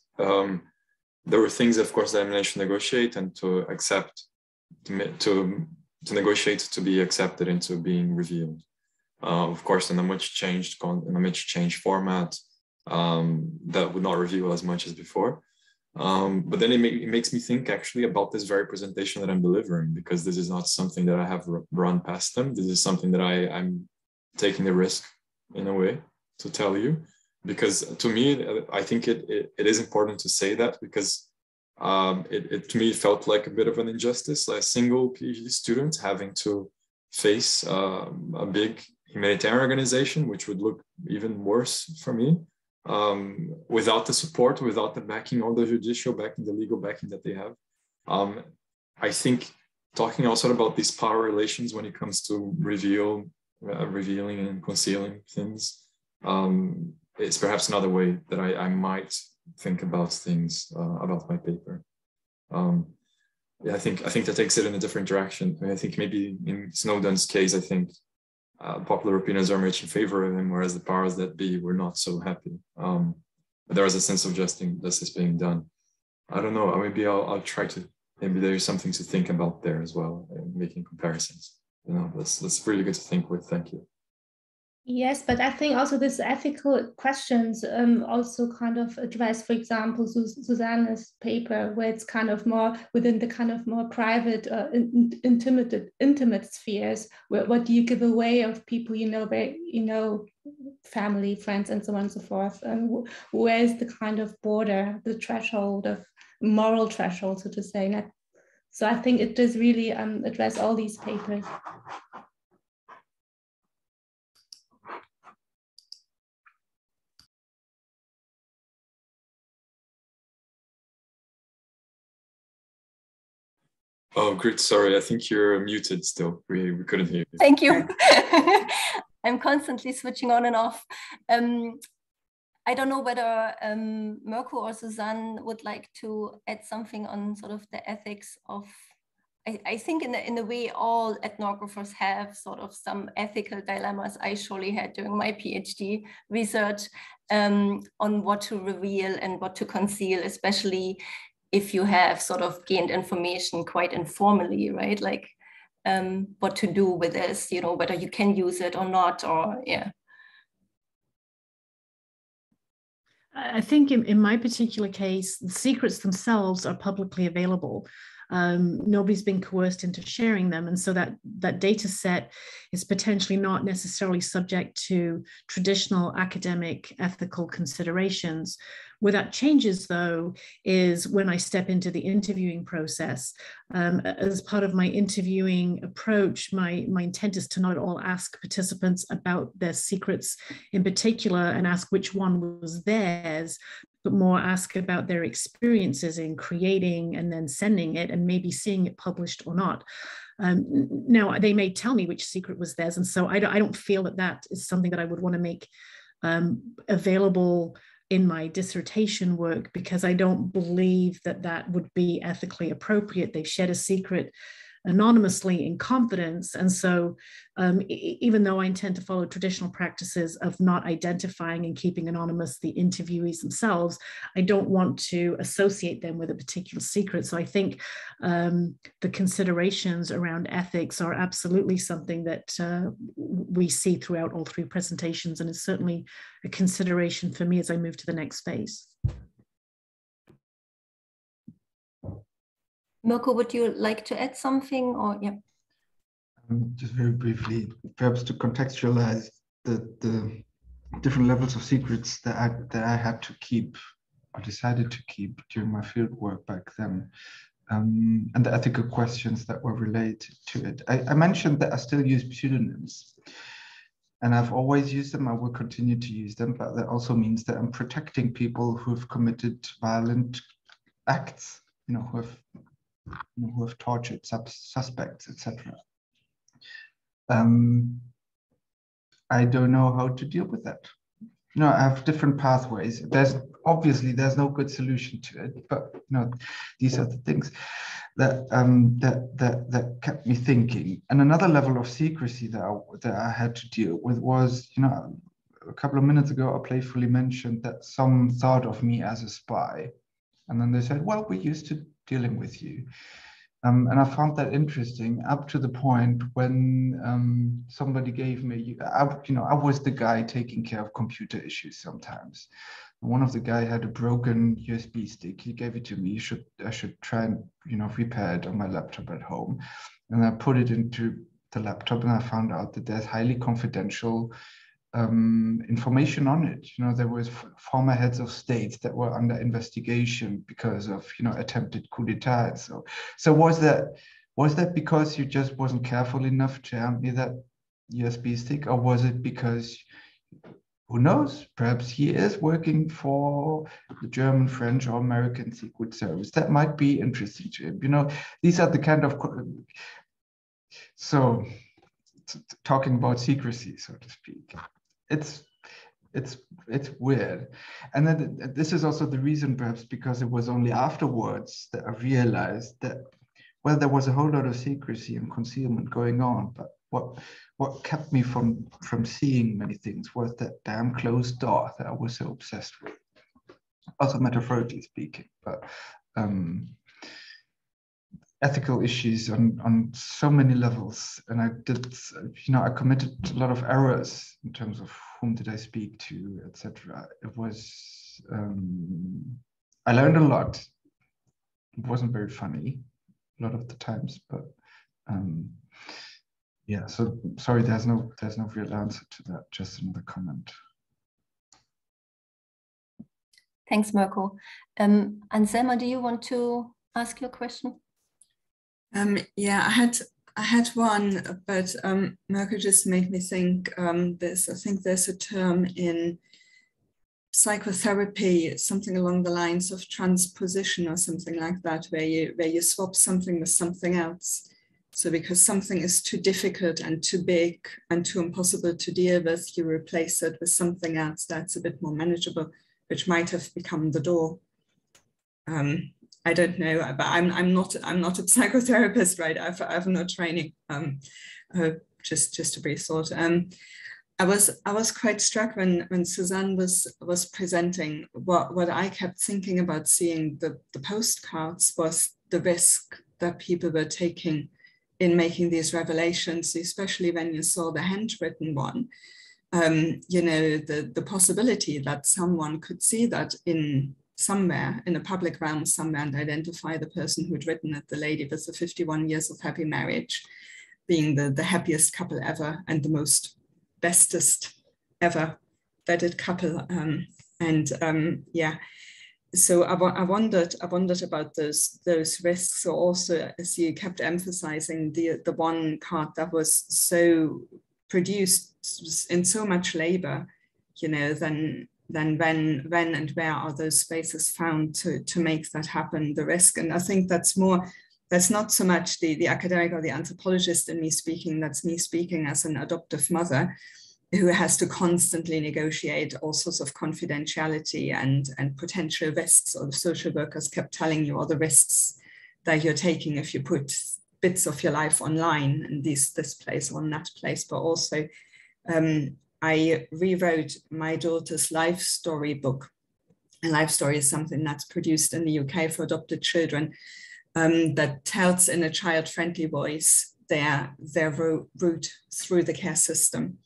There were things, of course, that I managed to negotiate and to accept, to negotiate to be accepted into being revealed. Of course, in a much changed format that would not reveal as much as before. But then it makes me think actually about this very presentation that I'm delivering, because this is not something that I have run past them. This is something that I'm taking the risk in a way to tell you, because to me, I think it is important to say that, because to me, it felt like a bit of an injustice, like a single PhD student having to face a big humanitarian organization, which would look even worse for me, without the support, without the backing, all the judicial backing, the legal backing that they have. I think talking also about these power relations when it comes to revealing and concealing things is perhaps another way that I might think about things, about my paper. Yeah, I think that takes it in a different direction. I think maybe in Snowden's case, I think popular opinions are much in favor of him, whereas the powers that be were not so happy. But there was a sense of justice being done. I don't know. Maybe I'll try to. Maybe there's something to think about there as well, making comparisons. You know, that's really good to think with. Thank you. Yes, but I think also these ethical questions also kind of address, for example, Suzanne's paper, where it's kind of more within the kind of more private, intimate spheres. What do you give away of people family, friends, and so on and so forth? And where is the kind of border, the threshold of moral threshold, so to say? So I think it does really address all these papers. Oh, great. Sorry, I think you're muted still. We couldn't hear you. Thank you. I'm constantly switching on and off. I don't know whether Mirco or Suzanne would like to add something on sort of the ethics of, I think in a way all ethnographers have sort of some ethical dilemmas. I surely had during my PhD research on what to reveal and what to conceal, especially if you have sort of gained information quite informally, right? Like what to do with this, whether you can use it or not, or yeah. I think in my particular case, the secrets themselves are publicly available. Nobody's been coerced into sharing them. And so that data set is potentially not necessarily subject to traditional academic ethical considerations. Where that changes, though, is when I step into the interviewing process. As part of my interviewing approach, my intent is to not all ask participants about their secrets in particular and ask which one was theirs, but more ask about their experiences in creating and then sending it and maybe seeing it published or not. Now, they may tell me which secret was theirs, and so I don't feel that is something that I would want to make available in my dissertation work, because I don't believe that would be ethically appropriate. They've shared a secret anonymously in confidence. And so even though I intend to follow traditional practices of not identifying and keeping anonymous the interviewees themselves, I don't want to associate them with a particular secret. So I think the considerations around ethics are absolutely something that we see throughout all three presentations, and is certainly a consideration for me as I move to the next phase. Mirco, would you like to add something, or yeah? Just very briefly, perhaps to contextualize the different levels of secrets that I had to keep or decided to keep during my field work back then, and the ethical questions that were related to it. I mentioned that I still use pseudonyms, and I've always used them. I will continue to use them, but that also means that I'm protecting people who've committed violent acts, who have tortured suspects, etc. I don't know how to deal with that. I have different pathways. There's no good solution to it, but these are the things that that kept me thinking. And another level of secrecy that I had to deal with was, a couple of minutes ago, I playfully mentioned that some thought of me as a spy, and then they said, "Well, we're used to dealing with you." And I found that interesting up to the point when somebody gave me, I was the guy taking care of computer issues sometimes. One of the guy had a broken USB stick. He gave it to me. I should try and repair it on my laptop at home. And I put it into the laptop, and I found out that there's highly confidential information on it. There was former heads of states that were under investigation because of attempted coup d'etat. So was that because you just wasn't careful enough to hand me that USB stick, or was it because, who knows, perhaps he is working for the German, French, or American Secret Service? That might be interesting to him. These are the kind of talking about secrecy, so to speak. It's weird. And then this is also the reason, perhaps because it was only afterwards that I realized that, well, there was a whole lot of secrecy and concealment going on, but what kept me from seeing many things was that damn closed door that I was so obsessed with, also metaphorically speaking. But ethical issues on so many levels, and I did, I committed a lot of errors in terms of whom did I speak to, etc. It was I learned a lot. It wasn't very funny a lot of the times, but yeah. So sorry, there's no real answer to that. Just another comment. Thanks, Mirco. Anselma, do you want to ask your question? Yeah, I had one, but Mirco just made me think. I think there's a term in psychotherapy, something along the lines of transposition or something like that, where you swap something with something else. So because something is too difficult and too big and too impossible to deal with, you replace it with something else that's a bit more manageable, which might have become the door. I don't know, but I'm not a psychotherapist, right? I have no training. Just a brief thought. I was quite struck when Suzanne was presenting. What I kept thinking about seeing the postcards was the risk that people were taking in making these revelations, especially when you saw the handwritten one. The possibility that someone could see that somewhere in a public realm somewhere and identify the person who'd written it, the lady with the 51 years of happy marriage, being the happiest couple ever and the most bestest ever vetted couple. Yeah, so I wondered about those risks. So also, as you kept emphasizing, the one card that was so produced in so much labor, then when and where are those spaces found to make that happen, the risk. And I think that's not so much the academic or the anthropologist in me speaking, that's me speaking as an adoptive mother who has to constantly negotiate all sorts of confidentiality and potential risks, or the social workers kept telling you all the risks that you're taking if you put bits of your life online in this place or that place. But also I rewrote my daughter's life story book. A life story is something that's produced in the UK for adopted children, that tells in a child-friendly voice their route through the care system,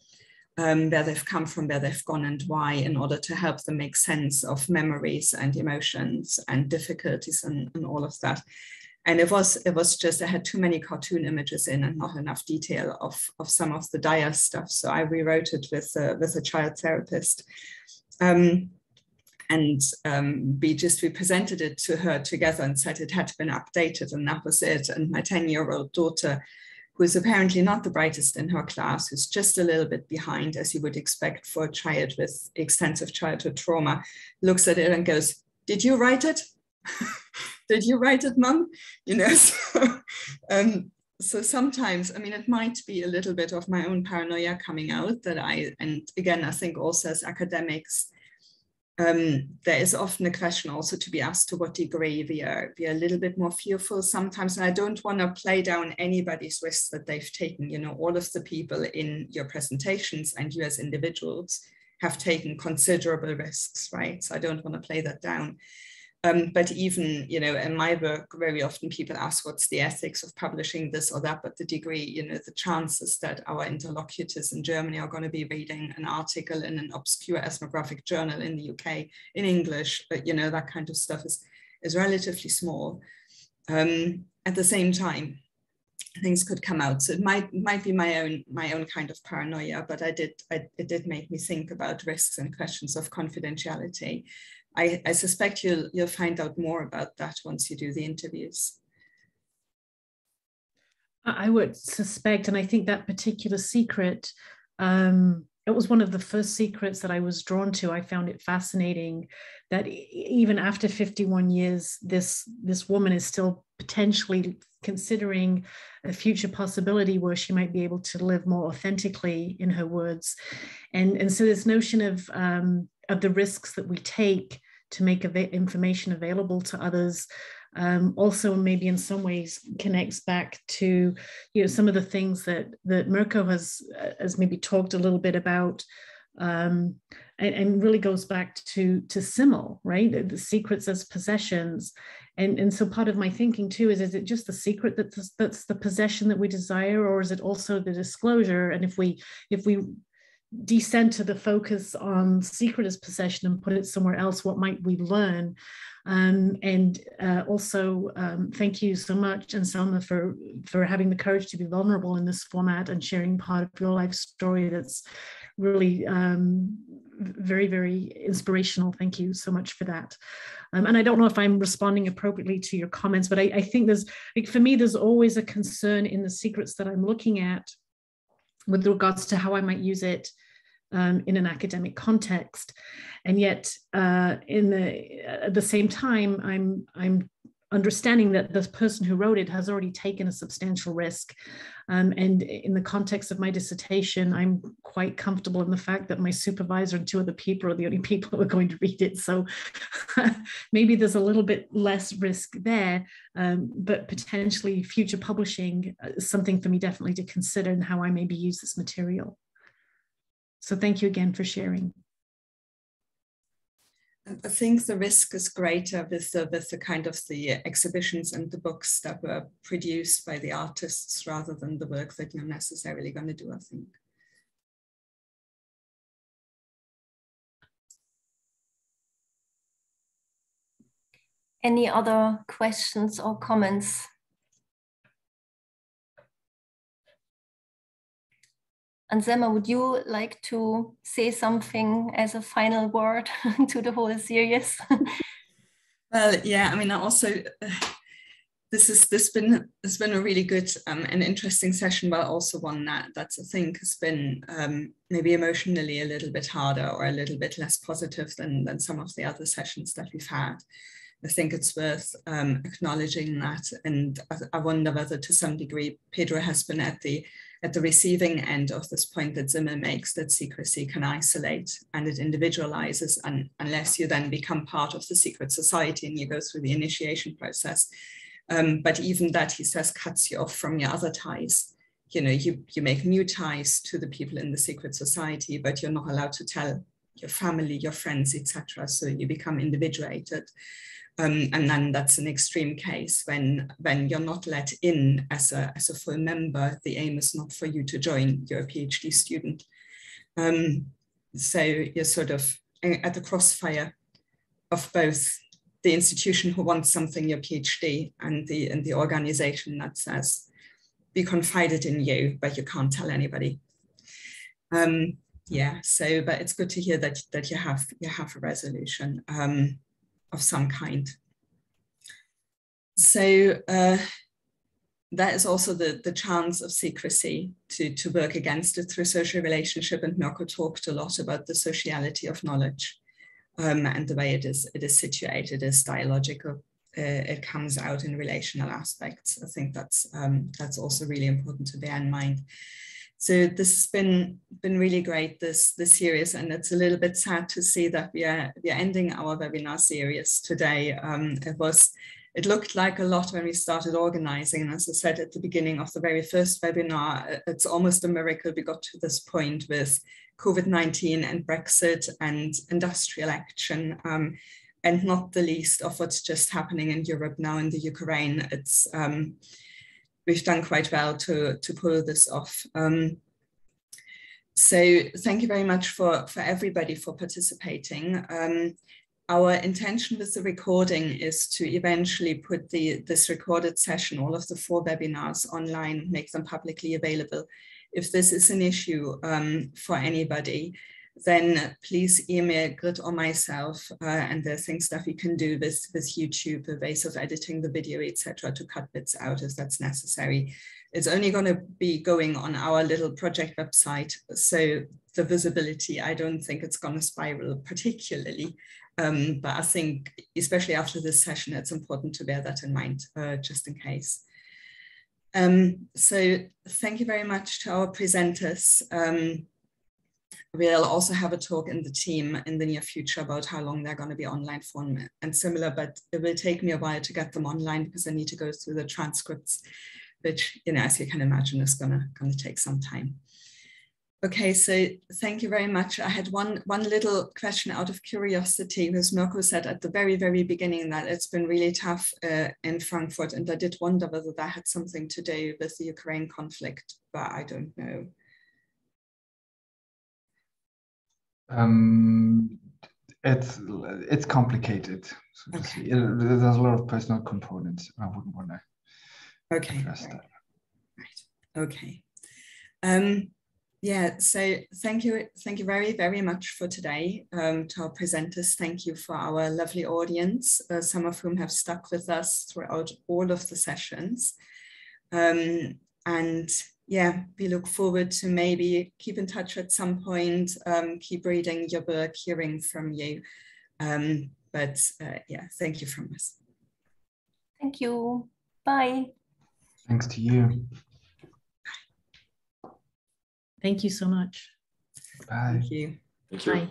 where they've come from, where they've gone and why, in order to help them make sense of memories and emotions and difficulties and all of that. And it was just, I had too many cartoon images in and not enough detail of some of the dire stuff. So I rewrote it with a child therapist. We presented it to her together and said it had been updated, and that was it. And my 10-year-old daughter, who is apparently not the brightest in her class, who's just a little bit behind, as you would expect for a child with extensive childhood trauma, looks at it and goes, "Did you write it? Did you write it, Mum?" So sometimes, I mean, it might be a little bit of my own paranoia coming out and again, I think also as academics, there is often a question also to be asked to what degree we are a little bit more fearful sometimes. And I don't want to play down anybody's risks that they've taken. All of the people in your presentations and you as individuals have taken considerable risks, right? So I don't want to play that down. But even, in my work, very often people ask what's the ethics of publishing this or that, but the degree, the chances that our interlocutors in Germany are going to be reading an article in an obscure ethnographic journal in the UK in English, but, that kind of stuff is relatively small. At the same time, things could come out. So it might be my own kind of paranoia, but it did make me think about risks and questions of confidentiality. I suspect you'll find out more about that once you do the interviews. I would suspect, and I think that particular secret, it was one of the first secrets that I was drawn to. I found it fascinating that even after 51 years, this woman is still potentially considering a future possibility where she might be able to live more authentically, in her words. And so this notion of the risks that we take to make information available to others also maybe in some ways connects back to some of the things that Mirco has maybe talked a little bit about and really goes back to Simmel, right? The secrets as possessions. And so part of my thinking too is it just the secret that's the possession that we desire, or is it also the disclosure? And if we decenter the focus on secret as possession and put it somewhere else, what might we learn? Also, thank you so much, Anselma, for having the courage to be vulnerable in this format and sharing part of your life story. That's really very, very inspirational. Thank you so much for that. And I don't know if I'm responding appropriately to your comments, but I think for me, there's always a concern in the secrets that I'm looking at with regards to how I might use it in an academic context. And yet, at the same time, I'm understanding that this person who wrote it has already taken a substantial risk. And in the context of my dissertation, I'm quite comfortable in the fact that my supervisor and two other people are the only people who are going to read it. So maybe there's a little bit less risk there, but potentially future publishing is something for me definitely to consider in how I maybe use this material. So thank you again for sharing. I think the risk is greater with the kind of the exhibitions and the books that were produced by the artists rather than the work that you're necessarily going to do, I think. Any other questions or comments? Anselma, would you like to say something as a final word to the whole series? Well, yeah, I mean, I also, this has been a really good and interesting session, but also one that I think has been maybe emotionally a little bit harder or a little bit less positive than some of the other sessions that we've had. I think it's worth acknowledging that, and I wonder whether to some degree Pedro has been at the receiving end of this point that Zimmer makes, that secrecy can isolate and it individualizes, and unless you then become part of the secret society and you go through the initiation process. But even that, he says, cuts you off from your other ties. You know, you make new ties to the people in the secret society, but you're not allowed to tell your family, your friends, etc. So you become individuated. And then that's an extreme case when you're not let in as a full member. The aim is not for you to join, you're a PhD student. So you're sort of at the crossfire of both the institution who wants something, your PhD, and the organization that says, be confided in you, but you can't tell anybody. Yeah, so, but it's good to hear that you have a resolution of some kind. So that is also the chance of secrecy to work against it through social relationship. And Mirco talked a lot about the sociality of knowledge and the way it is situated as dialogical. It comes out in relational aspects. I think that's also really important to bear in mind. So this has been really great, this series, and it's a little bit sad to see that we are ending our webinar series today. It looked like a lot when we started organizing, and as I said at the beginning of the very first webinar, it's almost a miracle we got to this point with COVID-19 and Brexit and industrial action, and not the least of what's just happening in Europe now in the Ukraine. It's we've done quite well to pull this off. So thank you very much for everybody for participating. Our intention with the recording is to eventually put this recorded session, all of the 4 webinars, online, make them publicly available. If this is an issue for anybody, then please email Grit or myself, and there are things that we can do with YouTube, the ways of editing the video, etc., to cut bits out if that's necessary. It's only going to be going on our little project website, so the visibility, I don't think it's going to spiral particularly, but I think, especially after this session, it's important to bear that in mind, just in case. So thank you very much to our presenters. We'll also have a talk in the team in the near future about how long they're going to be online for and similar, but it will take me a while to get them online because I need to go through the transcripts, which, you know, as you can imagine, is going to take some time. Okay, so thank you very much. I had one little question out of curiosity, because Mirco said at the very, very beginning that it's been really tough in Frankfurt, and I did wonder whether that had something to do with the Ukraine conflict, but I don't know. It's complicated. So to Okay. see. There's a lot of personal components. I wouldn't want to address that. Right. Okay. Yeah, so thank you very, very much for today to our presenters. Thank you for our lovely audience, some of whom have stuck with us throughout all of the sessions. And yeah, we look forward to maybe keep in touch at some point, keep reading your book, hearing from you. But yeah, thank you from us. Thank you. Bye. Thanks to you. Thank you so much. Bye. Thank you. Thank you. Bye.